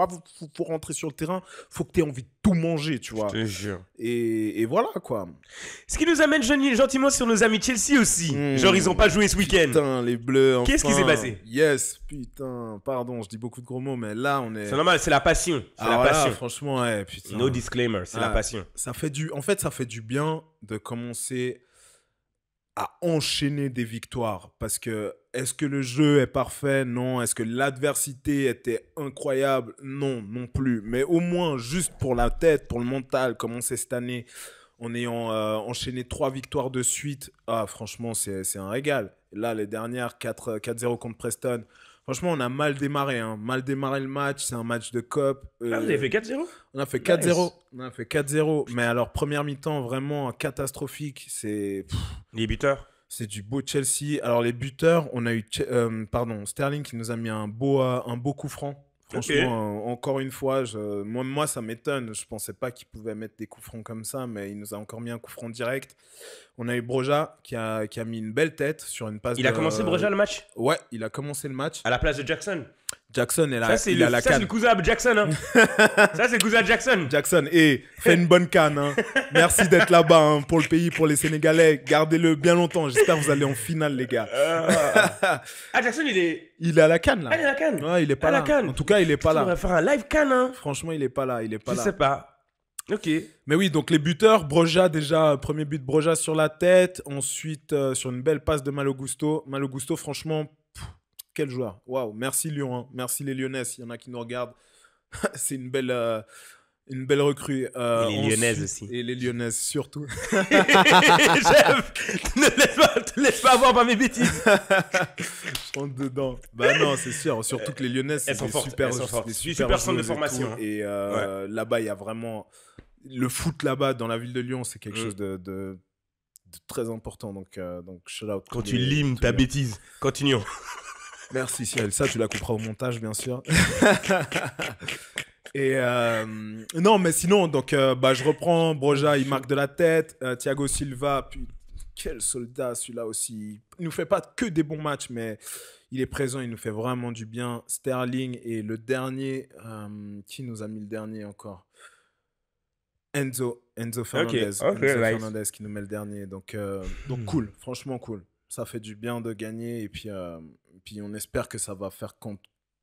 rentrer sur le terrain, faut que tu aies envie de tout manger, tu vois. Je te jure. Et voilà, quoi. Ce qui nous amène gentiment sur nos amis Chelsea aussi. Genre, ils ont pas joué ce week-end. Putain, les Bleus, enfin. Qu'est-ce qui s'est passé? Yes, putain, pardon, je dis beaucoup de gros mots, mais là, on est... C'est normal, c'est la passion. C'est la voilà, passion. franchement, ouais, putain. No disclaimer, c'est la passion. En fait, ça fait du bien de commencer à enchaîner des victoires. Parce que, est-ce que le jeu est parfait? Non. Est-ce que l'adversité était incroyable? Non, non plus. Mais au moins, juste pour la tête, pour le mental, commencer cette année en ayant enchaîné 3 victoires de suite, franchement, c'est un régal. Là, les dernières, 4-0 contre Preston. Franchement, on a mal démarré. Hein. Mal démarré le match. C'est un match de COP. Vous avez fait 4-0? On a fait 4-0. Nice. On a fait 4-0. Mais alors, première mi-temps, vraiment catastrophique. C'est... Les buteurs? C'est du beau Chelsea. Alors, les buteurs, on a eu Sterling qui nous a mis un beau coup franc. Franchement, encore une fois, moi, ça m'étonne. Je ne pensais pas qu'il pouvait mettre des coups francs comme ça, mais il nous a encore mis un coup franc direct. On a eu Broja qui a mis une belle tête sur une passe. Il a commencé Broja le match? Ouais, il a commencé le match. À la place de Jackson? Jackson est là. Ça, c'est le cousin de Jackson. Hein. Ça, c'est le cousin de Jackson. Jackson, fais une bonne canne. Hein. Merci d'être là-bas hein, pour le pays, pour les Sénégalais. Gardez-le bien longtemps. J'espère que vous allez en finale, les gars. Jackson, il est à la canne, là. Ah, il est à la canne. Ouais, il est pas là. En tout cas, il est pas là. On va faire un live canne. Hein. Franchement, il est pas là. Je sais pas. Ok. Mais oui, donc les buteurs, Broja déjà, premier but de Broja sur la tête. Ensuite, sur une belle passe de Malo Gusto. Malo Gusto, franchement... Quel joueur. Waouh, merci Lyon. Hein. Merci les Lyonnais. Il y en a qui nous regardent. C'est une belle recrue. Et les Lyonnaises aussi. Et les Lyonnaises surtout. Chef, ne laisse pas avoir par mes bêtises. Je rentre dedans. Bah non, c'est sûr. Surtout que les Lyonnaises, c'est des super centres de formation. Et là-bas, il y a vraiment... Le foot là-bas, dans la ville de Lyon, c'est quelque chose de très important. Donc shout out. Quand tu limes ta bêtise, continuons. Merci Cyril, ça tu la couperas au montage bien sûr. Et non mais sinon donc je reprends Broja, il marque de la tête, Thiago Silva, puis quel soldat celui-là aussi. Il nous fait pas que des bons matchs mais il est présent, il nous fait vraiment du bien. Sterling et le dernier, qui nous a mis le dernier encore? Enzo Fernandez. Fernandez qui nous met le dernier. Donc cool, franchement cool. Ça fait du bien de gagner et puis on espère que ça va faire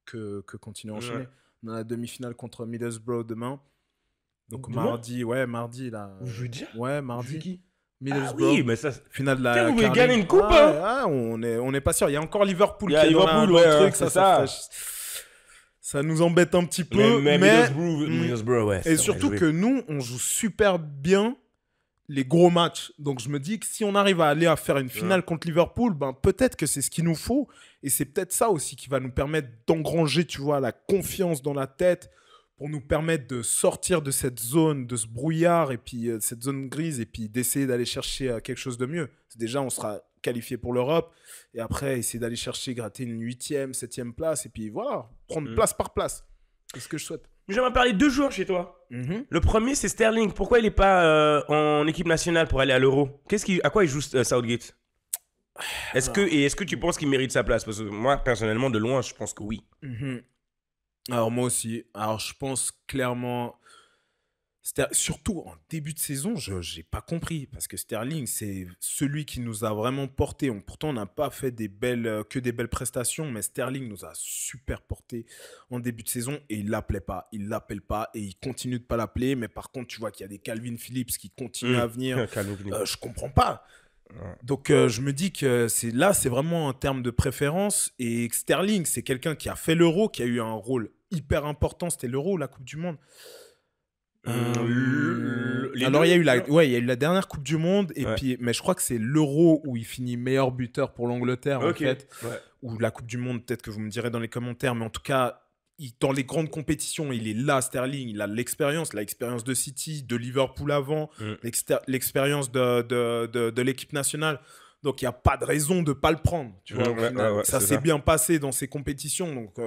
que continuer à enchaîner. On a la demi-finale contre Middlesbrough demain. Donc mardi là. Vous jouez déjà? Ouais, mardi. Qui? Middlesbrough. Oui, mais ça. Finale de la. Vous voulez gagner une coupe? On est pas sûr. Il y a encore Liverpool qui est dans le truc. Ça nous embête un petit peu. Mais Middlesbrough, ouais. Et surtout que nous, on joue super bien les gros matchs. Donc je me dis que si on arrive à aller à faire une finale contre Liverpool, peut-être que c'est ce qu'il nous faut. Et c'est peut-être ça aussi qui va nous permettre d'engranger, tu vois, la confiance dans la tête pour nous permettre de sortir de cette zone, de ce brouillard et puis cette zone grise et puis d'essayer d'aller chercher quelque chose de mieux. Déjà, on sera qualifié pour l'Europe et après, essayer d'aller chercher, gratter une 8e, 7e place et puis voilà, prendre place par place. C'est ce que je souhaite. J'aimerais parler de 2 joueurs chez toi. Le premier, c'est Sterling. Pourquoi il n'est pas en équipe nationale pour aller à l'Euro? À quoi il joue Southgate? Est-ce que tu penses qu'il mérite sa place? Parce que moi, personnellement, de loin, je pense que oui. Alors, moi aussi. Alors, je pense clairement... Surtout en début de saison, je n'ai pas compris. Parce que Sterling, c'est celui qui nous a vraiment porté. Pourtant, on n'a pas fait que des belles prestations, mais Sterling nous a super porté en début de saison et il ne l'appelait pas. Il ne l'appelle pas et il continue de ne pas l'appeler. Mais par contre, tu vois qu'il y a des Calvin Phillips qui continuent à venir. Je ne comprends pas. Donc, je me dis que c'est vraiment un terme de préférence. Et Sterling, c'est quelqu'un qui a fait l'Euro, qui a eu un rôle hyper important. C'était l'Euro, la Coupe du Monde. Alors il y a eu la dernière Coupe du Monde mais je crois que c'est l'Euro où il finit meilleur buteur pour l'Angleterre en fait, ou la Coupe du Monde, peut-être que vous me direz dans les commentaires, mais en tout cas dans les grandes compétitions il est là. Sterling, il a l'expérience de City, de Liverpool avant, l'expérience de l'équipe nationale, donc il n'y a pas de raison de ne pas le prendre, tu vois, ça s'est bien passé dans ces compétitions, donc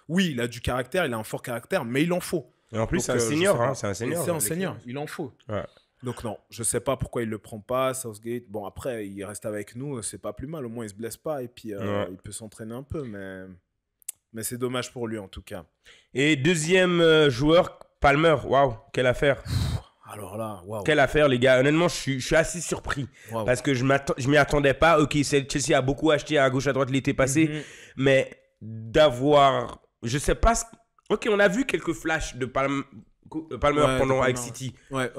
oui, il a du caractère, il a un fort caractère, mais il en faut. Et en plus, c'est un senior. C'est un senior, il en faut. Donc non, je sais pas pourquoi il le prend pas, Southgate. Bon, après, il reste avec nous, c'est pas plus mal. Au moins, il se blesse pas et puis Ouais. il peut s'entraîner un peu. Mais c'est dommage pour lui, en tout cas. Et deuxième joueur, Palmer. Waouh, quelle affaire. Alors là, waouh. Quelle affaire, les gars. Honnêtement, je suis assez surpris. Waouh. Parce que je m'y attendais pas. Ok, Chelsea a beaucoup acheté à gauche, à droite l'été passé. Mhm. Mais d'avoir. Je sais pas. Ok, on a vu quelques flashs de Palmer Ouais, pendant de avec Palmer, City. Ouais.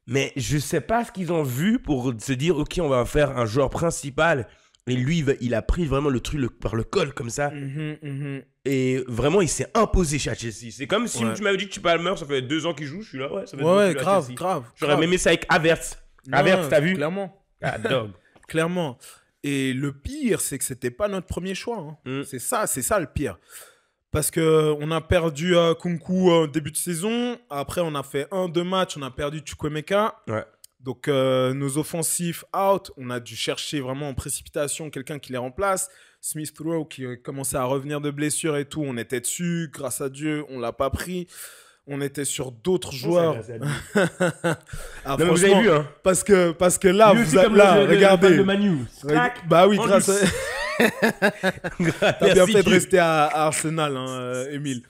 Mais je sais pas ce qu'ils ont vu pour se dire, ok, on va faire un joueur principal. Et lui, il a pris vraiment le truc par le col comme ça. Mhm. Et vraiment, il s'est imposé chez Chelsea. C'est comme si Ouais. tu m'avais dit que tu Palmer, ça fait 2 ans qu'il joue. Je suis là, ouais, ça fait 2 ans Ouais, qu'il joue à grave, Chelsea. grave. J'aurais grave. aimé ça avec Havertz. Non, Havertz, t'as vu? Clairement. Ah, dog. Clairement. Et le pire, c'est que c'était pas notre premier choix. Hein. Mm. C'est ça le pire. Parce qu'on a perdu Kunku en début de saison. Après, on a fait 1-2 matchs. On a perdu Chukwemeka. Ouais. Donc, nos offensifs out. On a dû chercher vraiment en précipitation quelqu'un qui les remplace. Smith Rowe qui commençait à revenir de blessure et tout. On était dessus. Grâce à Dieu, on l'a pas pris. On était sur d'autres joueurs. Ah, Non, mais vous avez franchement, vu, hein? parce que là, Lui vous aussi, comme là, le regardez. de Manu. Clac. Bah oui, En grâce à... lice. T'as bien fait de rester à Arsenal, hein, Émile.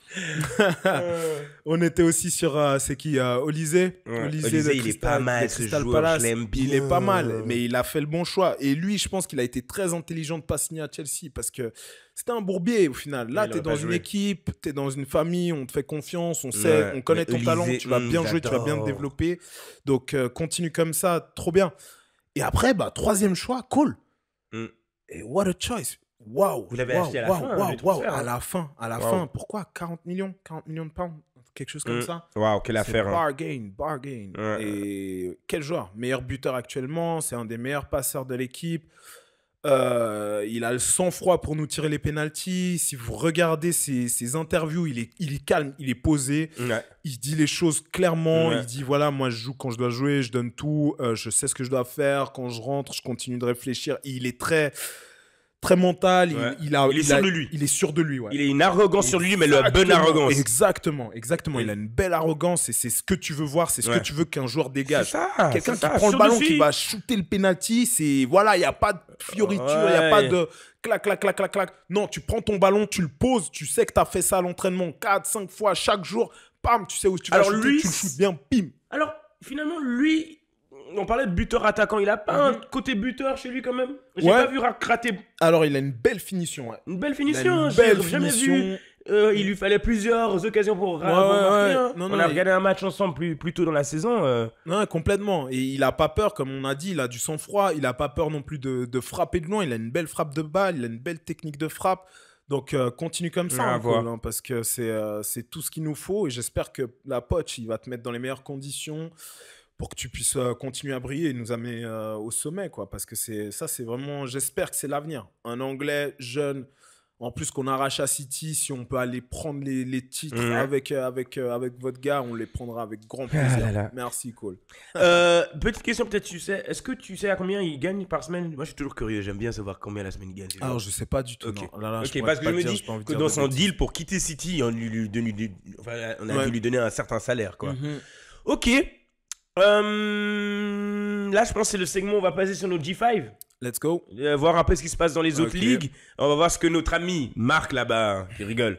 On était aussi sur, c'est qui, Olysée. Ouais, Olysée Olysée, de il est Crystal- pas mal, de ce Crystal joueur, Palace. je l'aime bien. Il est pas mal, mais il a fait le bon choix. Et lui, je pense qu'il a été très intelligent de pas signer à Chelsea parce que c'était un bourbier au final. Là, Il t'es aurait dans pas une joué. équipe, t'es dans une famille, on te fait confiance, on sait, Ouais, on connaît mais ton talent, Olysée, tu vas bien jouer, tu vas bien te j'adore. développer. Donc, continue comme ça, trop bien. Et après, bah, troisième choix, Cole. Mm. Et what a choice. Waouh. Vous l'avez waouh, acheté à la waouh, fin, waouh, le transfert, waouh, hein. à la Waouh. fin. Pourquoi 40 millions de pounds, quelque chose comme ça. Waouh, quelle C'est affaire. Hein. bargain. Ouais. Et quel joueur. Meilleur buteur actuellement, c'est un des meilleurs passeurs de l'équipe. Il a le sang-froid pour nous tirer les pénaltys. Si vous regardez ses interviews, il est calme, il est posé. Ouais. Il dit les choses clairement. Ouais. Il dit voilà, moi je joue quand je dois jouer, je donne tout. Je sais ce que je dois faire. Quand je rentre, je continue de réfléchir. Et il est très, très mental. Ouais. Il est sûr de lui. Il est sûr de lui. Ouais. Il a une arrogance sur lui, mais la bonne Exactement, arrogance. Exactement. Oui. Il a une belle arrogance et c'est ce que tu veux voir, c'est ce Ouais. que tu veux qu'un joueur dégage. C'est ça. Quelqu'un c'est qui ça, prend le sûr ballon, de qui lui. va shooter le penalty, c'est voilà, il n'y a pas de fioriture, il n'y a Ouais. pas de clac. Non, tu prends ton ballon, tu le poses, tu sais que tu as fait ça à l'entraînement 4, 5 fois chaque jour, pam, tu sais où tu vas Alors shooter, lui, tu le shootes bien, pim. Alors, finalement, lui, on parlait de buteur attaquant. Il a pas un côté buteur chez lui quand même. J'ai Ouais. pas vu rater Alors, il a une belle finition. Ouais. une belle Il a finition. une Hein, belle j'ai jamais vu. finition. Il lui fallait plusieurs occasions pour Ouais, marquer. Hein. Non, on non, a il- regardé un match ensemble plus tôt dans la saison. Non, complètement. Et il a pas peur, comme on a dit, il a du sang-froid. Il a pas peur non plus de frapper de loin. Il a une belle frappe de balle, il a une belle technique de frappe. Donc, continue comme ça, À hein, voir. Cole, hein, parce que c'est tout ce qu'il nous faut. Et j'espère que la Poch, il va te mettre dans les meilleures conditions pour que tu puisses continuer à briller et nous amener au sommet, quoi. Parce que c'est vraiment, j'espère que c'est l'avenir. Un Anglais jeune, en plus qu'on arrache à City, si on peut aller prendre les titres Ouais. avec votre gars, on les prendra avec grand plaisir. là là. Merci, Cole. Petite question, peut-être tu sais. Est-ce que tu sais à combien il gagne par semaine? Moi, je suis toujours curieux. J'aime bien savoir combien la semaine il gagne. Alors, je sais pas du tout. Ok. Non. Là, je Ok, pourrais parce que pas je me te dire, dis j'ai pas envie de que dire dans de son bêtises. deal pour quitter City, on a Ouais. dû lui donner un certain salaire, quoi. Mhm. Ok. Là, je pense que c'est le segment où on va passer sur notre G5. Let's go. Voir un peu ce qui se passe dans les autres Ok. ligues. On va voir ce que notre ami Marc là-bas, qui rigole.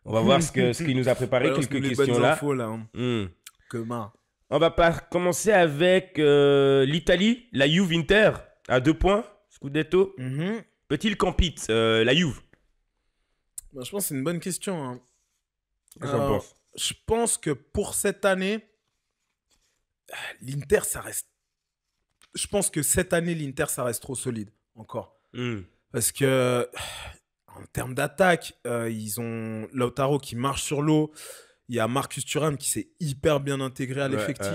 On va voir ce qu'il nous a préparé, Balance-nous quelques les questions bonnes là. infos, là. Hein. Comment On va commencer avec l'Italie, la Juve Inter à 2 points. Scudetto. Mhm. Peut-il compete la Juve? Bah, je pense que c'est une bonne question. Hein. Qu'est-ce que t'en Alors, penses? je pense que pour cette année, l'Inter, ça reste. Je pense que cette année, l'Inter, ça reste trop solide encore. Parce que, en termes d'attaque, ils ont Lautaro qui marche sur l'eau. Il y a Marcus Thuram qui s'est hyper bien intégré à l'effectif.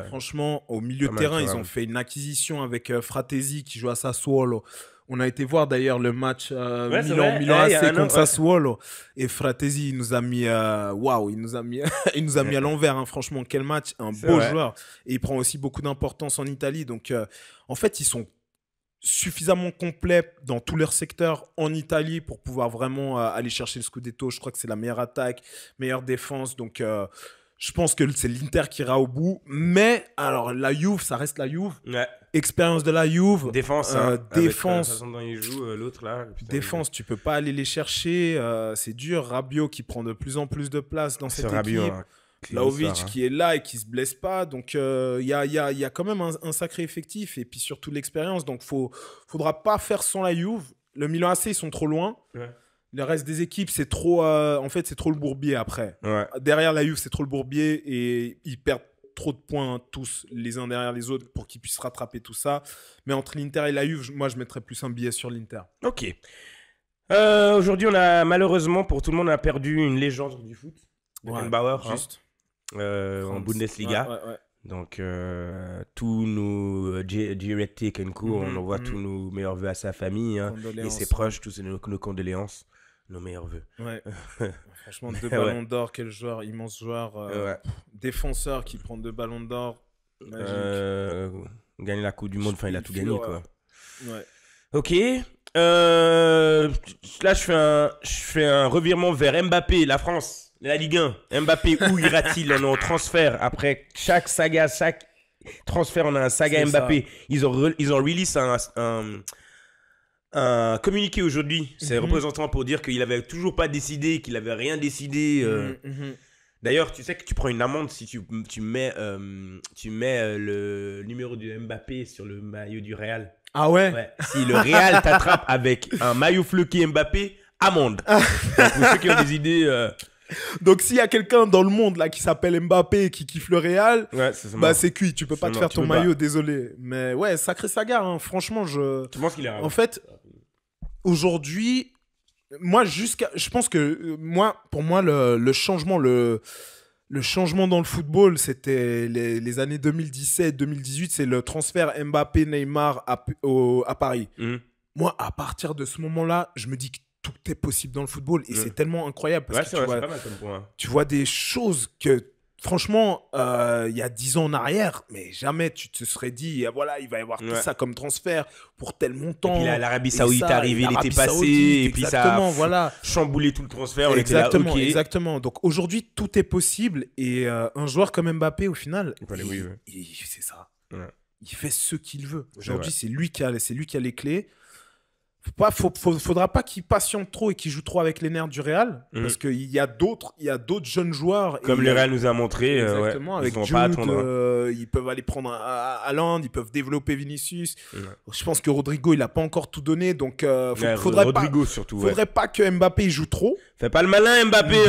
Franchement, au milieu Pas de mal, terrain, ils Thuram. ont fait une acquisition avec Fratesi qui joue à Sassuolo. On a été voir d'ailleurs le match c'est vrai. Milan Il y a AC un an, contre Sassuolo. Et Fratesi, il nous a mis, waouh, il nous a mis, il nous a mis à l'envers. Hein. Franchement, quel match, un C'est beau vrai. joueur. Et il prend aussi beaucoup d'importance en Italie. Donc, en fait, ils sont suffisamment complets dans tous leurs secteurs en Italie pour pouvoir vraiment aller chercher le Scudetto. Je crois que c'est la meilleure attaque, meilleure défense. Donc, Je pense que c'est l'Inter qui ira au bout. Mais, alors, la Juve, ça reste la Juve. Ouais. Expérience de la Juve. Défense. Défense. La façon dont il joue, l'autre là. Putain, Défense, tu peux pas aller les chercher. C'est dur. Rabiot qui prend de plus en plus de place dans cette équipe. Rabiot, hein. Vlahovic qui est là et qui se blesse pas. Donc, il y a quand même un sacré effectif. Et puis, surtout l'expérience. Donc, faudra pas faire sans la Juve. Le Milan AC, ils sont trop loin. Ouais. Le reste des équipes, c'est trop, en fait, c'est trop le bourbier après. Ouais. Derrière la Juve, c'est trop le bourbier et ils perdent trop de points tous les uns derrière les autres pour qu'ils puissent rattraper tout ça. Mais entre l'Inter et la Juve, moi, je mettrais plus un billet sur l'Inter. Ok. Aujourd'hui, on a malheureusement, pour tout le monde, on a perdu une légende du foot. Beckenbauer, juste. En Bundesliga. Ouais. Donc, tous nos Giretti Kenku, on envoie tous nos meilleurs vœux à sa famille et ses proches, tous nos condoléances, nos meilleurs vœux. Ouais. Franchement, 2 ballons d'or, quel joueur, immense joueur. Défenseur qui prend 2 ballons d'or. Gagner la Coupe du Monde, enfin, il a tout gagné, quoi. Ouais. Ok. Là, je fais un revirement vers Mbappé, la France. La Ligue 1, Mbappé, où ira-t-il en transfert? Après chaque saga, chaque transfert, on a un saga Mbappé. Ils ont release un communiqué aujourd'hui. C'est représentant pour dire qu'il avait toujours pas décidé, qu'il avait rien décidé. D'ailleurs, tu sais que tu prends une amende si tu mets le numéro de Mbappé sur le maillot du Real. Ah ouais? Si le Real t'attrape avec un maillot floqué Mbappé, amende. Donc, pour ceux qui ont des idées... Donc, s'il y a quelqu'un dans le monde là qui s'appelle Mbappé et qui kiffe le Real, c'est cuit. Tu peux pas te faire ton maillot, désolé. Mais ouais, sacré saga. Hein. Franchement, Tu penses qu'il est en fait, aujourd'hui, moi, je pense que pour moi, le changement, le changement dans le football, c'était les années 2017-2018. C'est le transfert Mbappé-Neymar à Paris. Moi, à partir de ce moment-là, je me dis que tout est possible dans le football et c'est tellement incroyable parce que c'est pas mal comme point. Tu vois des choses que franchement il y a 10 ans en arrière mais jamais tu te serais dit voilà il va y avoir tout ça comme transfert pour tel montant. Et puis l'Arabie Saoudite est arrivée l'été passé et puis ça a chamboulé tout le transfert. Exactement. Donc aujourd'hui tout est possible et un joueur comme Mbappé au final c'est ça. Il fait ce qu'il veut. Aujourd'hui c'est lui qui a les clés. Faudra pas qu'il patiente trop et qu'il joue trop avec les nerfs du Real parce qu'il y a d'autres jeunes joueurs comme le Real nous a montré avec Jude, pas attendre, ils peuvent aller prendre Haaland, ils peuvent développer Vinicius. Je pense que Rodrigo il a pas encore tout donné donc faudrait pas que Mbappé il joue trop. Fais pas le malin Mbappé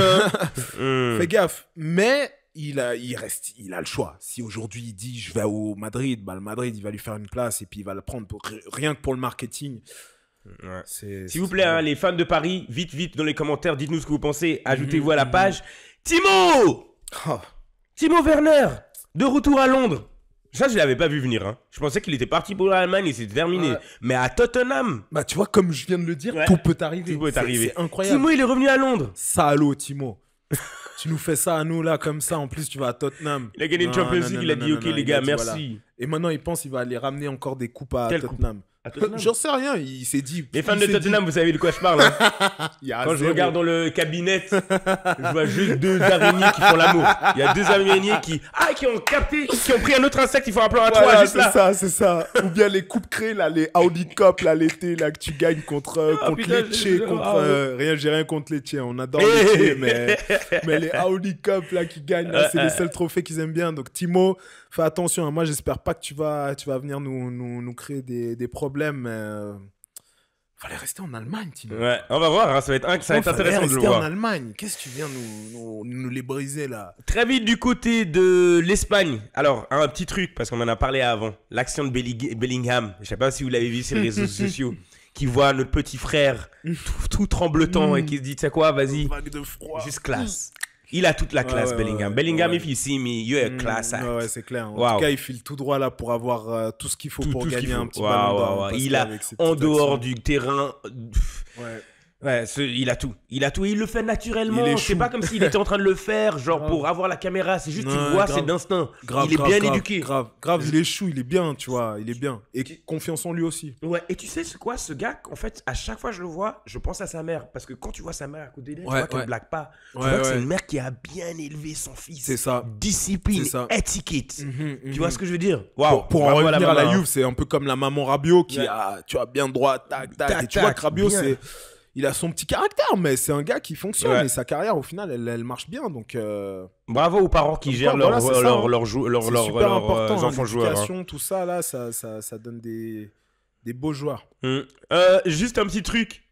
Fais gaffe mais il a le choix. Si aujourd'hui il dit je vais au Madrid, le Madrid il va lui faire une place et puis il va le prendre rien que pour le marketing. S'il vous plaît, les fans de Paris, vite dans les commentaires, dites-nous ce que vous pensez. Ajoutez-vous à la page. Timo Werner, de retour à Londres. Ça, je l'avais pas vu venir. Je pensais qu'il était parti pour l'Allemagne et c'était terminé. Mais à Tottenham. Bah, tu vois, comme je viens de le dire, tout peut arriver. C'est incroyable. Timo, il est revenu à Londres. Salaud, Timo. Tu nous fais ça à nous, là, comme ça. En plus, tu vas à Tottenham. Il a gagné une Champions League. Il a dit, OK, les gars, merci. Voilà. Et maintenant, il pense qu'il va aller ramener encore des coupes à Tottenham. J'en sais rien, il s'est dit. Les fans de Tottenham, vous savez de quoi je parle. Quand je regarde dans le cabinet, je vois juste 2 araignées qui font l'amour. Il y a 2 araignées qui ont capté, qui ont pris un autre insecte, ils font un plan à 3 juste là. C'est ça. Ou bien les coupes créées, là, les Audi Cup, là, l'été, là, que tu gagnes contre Lecce. J'ai rien contre Lecce, on adore Lecce, mais les Audi Cup, là, qui gagnent, là, c'est les seuls trophées qu'ils aiment bien. Donc, Timo, fais attention. Moi, j'espère pas que tu vas venir nous créer des problèmes. Fallait rester en Allemagne, Timo. Ouais, on va voir, ça va être intéressant de le voir. En Allemagne, qu'est-ce que tu viens nous les briser là? Très vite du côté de l'Espagne. Alors, un petit truc, parce qu'on en a parlé avant. L'action de Bellingham, je sais pas si vous l'avez vu sur les réseaux sociaux, qui voit notre petit frère tout tremblotant et qui se dit, tu sais quoi, vas-y, juste classe. Il a toute la classe, Bellingham. Bellingham, if you see me, you're a class act. Ouais, c'est clair. En tout cas, il file tout droit là pour avoir tout ce qu'il faut pour gagner un petit ballon d'or. Il a, en dehors du terrain, Ouais, il a tout. Il a tout et il le fait naturellement. Il est C'est chou. pas comme s'il était en train de le faire, genre Grave. pour avoir la caméra. C'est juste, tu le Ouais, vois, grave. c'est d'instinct. Grave, Il est grave, bien grave, éduqué. Grave, il est chou, il est bien, tu vois, il est bien. Et confiance en lui aussi. Ouais, et tu sais c'est quoi, ce gars, en fait, à chaque fois que je le vois, je pense à sa mère. Parce que quand tu vois sa mère à côté d'elle, tu Ouais, vois qu'elle ouais. blague pas. Tu Ouais, vois que c'est ouais. une mère qui a bien élevé son fils. C'est ça. Discipline, C'est ça. étiquette. Mhm. Tu vois ce que je veux dire? Waouh. Pour en bravo revenir à la maman, Juve, c'est un peu comme la maman Rabiot qui Ouais. a, tu vois, bien droit, tac, tac. Tac, Et tu vois tac, que Rabiot, bien. il a son petit caractère, mais c'est un gars qui fonctionne. Ouais. Et sa carrière, au final, elle marche bien. Donc, Bravo aux parents qui Comme gèrent quoi, voilà, c'est ça, hein. leurs c'est super important. Hein, enfants joueurs. Hein. l'éducation, tout ça, là, ça donne des beaux joueurs. Juste un petit truc.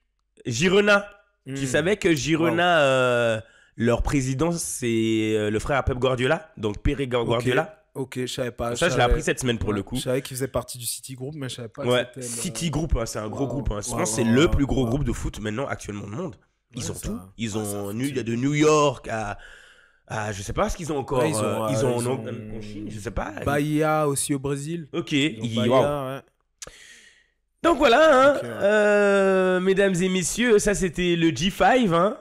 Girona. Tu Mm. savais que Girona, leur président, c'est le frère à Pep Guardiola, donc Pere Guardiola. Ok, je savais pas. Ça, je l'ai appris cette semaine pour Ouais, le coup. Je savais qu'il faisait partie du City Group, mais je savais pas que Ouais, c'était. City Group, hein, c'est un gros Wow. groupe. Hein. Je Wow, pense que c'est wow, le wow, plus gros wow. groupe de foot maintenant actuellement au monde. Ils Ouais, ont ça- tout. Ils ça ont fout. il y a de New York à je sais pas ce qu'ils ont encore. Ouais, ils ont ils en Chine, je sais pas. Bahia aussi au Brésil. Ok. Ils ont Waouh. Bahia, ouais. Donc voilà, hein, Ok. mesdames et messieurs, ça c'était le G5. Hein.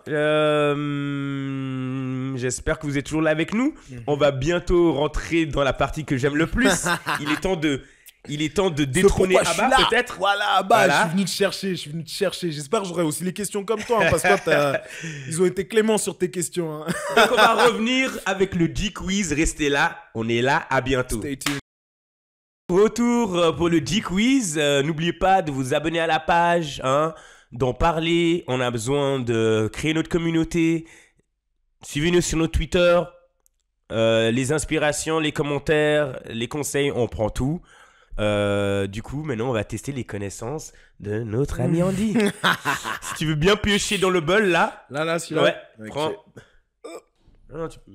J'espère que vous êtes toujours là avec nous. On va bientôt rentrer dans la partie que j'aime le plus. Il est temps de détrôner pourquoi je suis Abba là. peut-être. Voilà, Abba, Voilà. je suis venu te chercher. J'espère que j'aurai aussi les questions comme toi, hein, parce que ils ont été cléments sur tes questions. Hein. Donc on va revenir avec le G-Quiz. Restez là, on est là, à bientôt. Stay tuned. Retour pour le G-Quiz. N'oubliez pas de vous abonner à la page, hein, d'en parler. On a besoin de créer notre communauté. Suivez-nous sur notre Twitter. Les inspirations, les commentaires, les conseils, on prend tout. Du coup, maintenant, on va tester les connaissances de notre ami Andy. Si tu veux bien piocher dans le bol, là. Là, celui-là. Ouais, Ok. prends. Non, tu peux.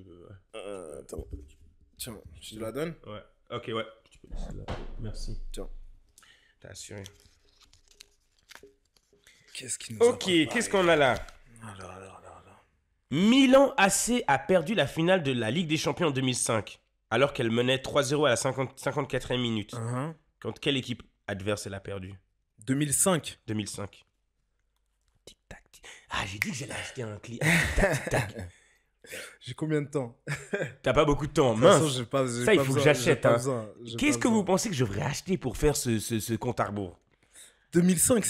Attends. Tiens, je te la donne. Ouais. Ok, ouais. Tu peux laisser là. Merci. Tiens. T'as assuré. Qu'est-ce qui nous Ok, qu'est-ce qu'on a là? Alors. Milan AC a perdu la finale de la Ligue des Champions en 2005, alors qu'elle menait 3-0 à la 54e minute. Contre quelle équipe adverse elle a perdu? 2005. 2005. Tic-tac. Ah, j'ai dit que j'allais acheter un client. Tic-tac, tic-tac. J'ai combien de temps? T'as pas beaucoup de temps, De toute façon, mince. j'ai pas Ça, il faut que j'achète, hein. J'ai Qu'est-ce pas que vous besoin. pensez que je devrais acheter pour faire ce compte à rebours? 2005,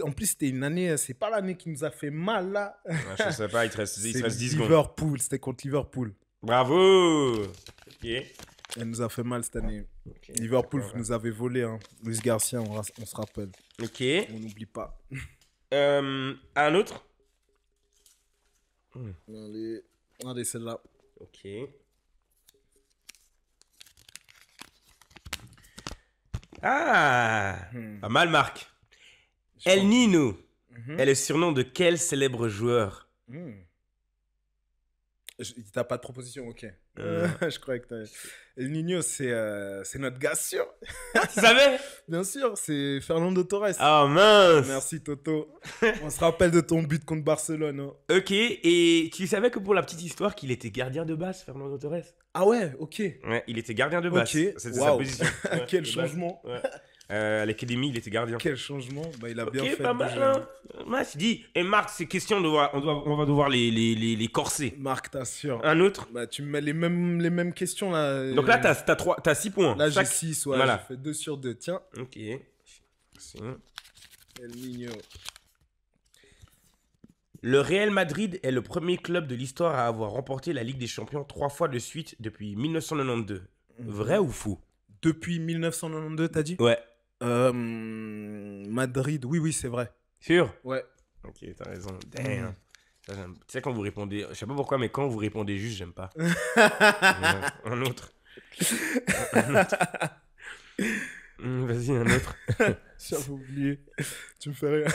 en plus, c'était une année, c'est pas l'année qui nous a fait mal, là. Je sais pas, il te reste 10 secondes. Liverpool, c'était contre Liverpool. Bravo. Ok. Elle nous a fait mal cette année. Ok. Liverpool, Ouais. vous nous avez volé, hein. Luis Garcia, on se rappelle. Ok. On n'oublie pas. Un autre? Allez, celle-là. Ok. Ah, pas mal, Marc. El Nino est le surnom de quel célèbre joueur? T'as pas de proposition, ok. Je croyais que t'avais. El Niño, c'est notre gars sûr. Tu savais? Bien sûr, c'est Fernando Torres. Ah mince. Merci Toto. On se rappelle de ton but contre Barcelone. Hein. Ok, et tu savais que pour la petite histoire qu'il était gardien de base, Fernando Torres? Ah ouais, ok. Ouais, il était gardien de base. Ok, C'était sa waouh. position. Ouais, Quel de base. changement. Ouais. À l'académie, il était gardien. Quel changement. Bah, il a bien Ok, fait. pas de mal. bouger. Hein. Moi, je dis, et Marc, ces questions, on va devoir les corser. Marc, t'assures. Un autre? Bah, tu me mets les mêmes questions là. Donc là, t'as 6 points. Là, j'ai Chaque- 6, ouais. Voilà. J'ai fait 2 sur 2. Tiens, Ok. Merci. El Niño. Le Real Madrid est le premier club de l'histoire à avoir remporté la Ligue des Champions 3 fois de suite depuis 1992. Vrai ou faux? Depuis 1992, t'as dit? Ouais. Madrid, oui, c'est vrai. Sûr? Ouais. Ok, t'as raison. Damn. Ça, j'aime. Tu sais, quand vous répondez, je sais pas pourquoi, mais quand vous répondez juste, j'aime pas. Ouais. Un autre. Vas-y, un autre. J'avais oublié. Tu me fais rire.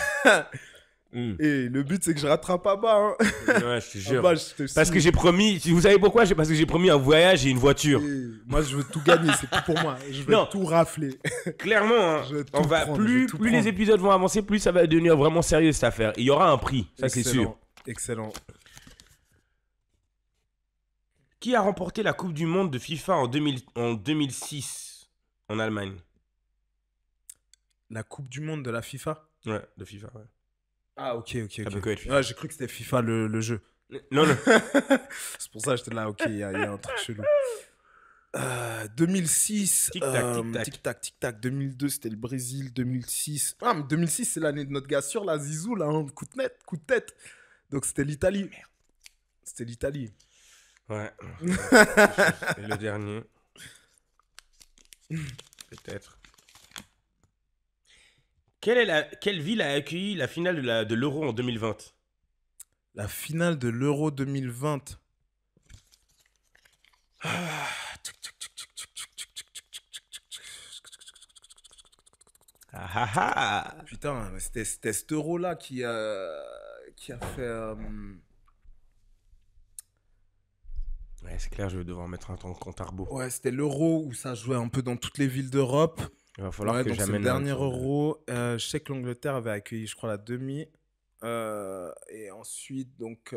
Et le but, c'est que je rattrape à bas. Hein. Ouais, je te jure. Bas, je te Parce que signe. j'ai promis, vous savez pourquoi? Parce que j'ai promis un voyage et une voiture. Et moi, je veux tout gagner. C'est tout pour moi. Je veux Non. tout rafler. Clairement, hein, Je vais tout on va prendre, je plus vais tout les prendre. épisodes vont avancer, plus ça va devenir vraiment sérieux cette affaire. Il y aura un prix, ça c'est sûr. Excellent. Qui a remporté la Coupe du Monde de FIFA en 2006 en Allemagne? La Coupe du Monde de la FIFA. Ouais, de FIFA, ouais. Ah, ok. Ça peut que être FIFA. Ah, j'ai cru que c'était FIFA le jeu. Non, non. C'est pour ça que j'étais là, ok, il y a un truc chelou. 2006, Tic-tac. tic-tac. 2002, c'était le Brésil. 2006. Ah, mais 2006, c'est l'année de notre gars sûr, là, Zizou, là, hein, coup de tête. Donc, c'était l'Italie. C'était l'Italie. Ouais. C'est le dernier. Peut-être. Quelle ville a accueilli la finale de l'Euro en 2020? La finale de l'Euro 2020. Ah ah ah. Putain, c'était cet Euro-là qui a fait... Ouais, c'est clair, je vais devoir mettre un temps compte à rebours. Ouais, c'était l'Euro où ça jouait un peu dans toutes les villes d'Europe. Il va falloir que donc c'est le j'amène dernier un tour de- Euro. Je sais que l'Angleterre avait accueilli, je crois, la demi. Et ensuite, donc,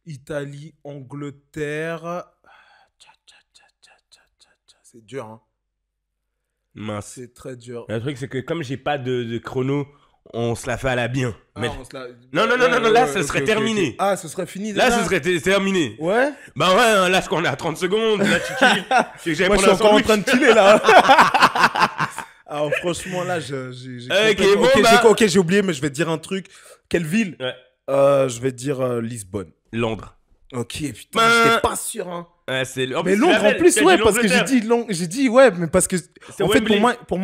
Italie, Angleterre. C'est dur, hein. Mince. C'est très dur. Le truc, c'est que comme j'ai pas de chrono, on se la fait à la bien. Mais... on se la- Non, là, ce serait terminé. ok. Ah, ce serait fini Là, déjà ce serait terminé. Ouais. Bah ouais, hein, là, ce qu'on est à 30 secondes, là, tu kills. Moi, je suis encore en train de killer, là. Alors, franchement, là, j'ai Ok, bon, bah- ok, j'ai oublié, mais je vais te dire un truc. Quelle ville? Ouais. Je vais te dire Lisbonne. Londres. Ok, putain, Ben- j'étais pas sûr, hein. Ouais, c'est... Mais Londres, en plus, ouais, parce que j'ai dit, ouais, mais parce que, en fait, Wembley. pour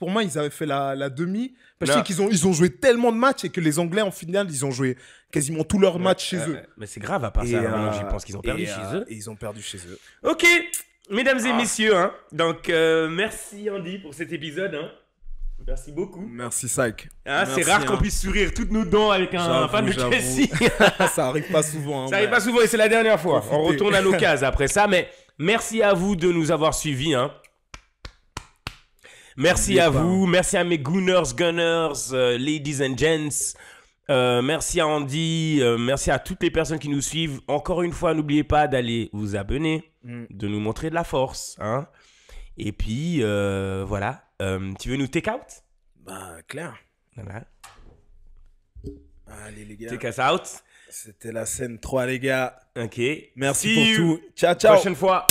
moi, ils avaient fait la demi. Parce que je sais qu'ils ont joué tellement de matchs et que les Anglais, en finale, ils ont joué quasiment tous leurs matchs chez eux. Mais c'est grave à part ça, maintenant, j'y pense qu'ils ont perdu chez eux. Et ils ont perdu chez eux. Ok, mesdames et messieurs, hein, donc merci Andy pour cet épisode. Hein. Merci beaucoup. Merci, Saïk. Hein, c'est Merci, rare hein. qu'on puisse sourire toutes nos dents avec un fan de J'avoue. Chelsea. Ça arrive pas souvent. Hein, Ça arrive pas souvent et c'est la dernière fois. On Profitez. retourne à nos cases après ça, mais merci à vous de nous avoir suivis. Hein. Merci à vous, merci à mes Gunners, ladies and gents. Merci à Andy, merci à toutes les personnes qui nous suivent. Encore une fois, n'oubliez pas d'aller vous abonner, de nous montrer de la force. Hein. Et puis, voilà. Tu veux nous take out? Bah, clair. Voilà. Allez, les gars. Take us out. C'était la scène 3, les gars. Ok. Merci See pour you. tout. Ciao, ciao. Prochaine fois.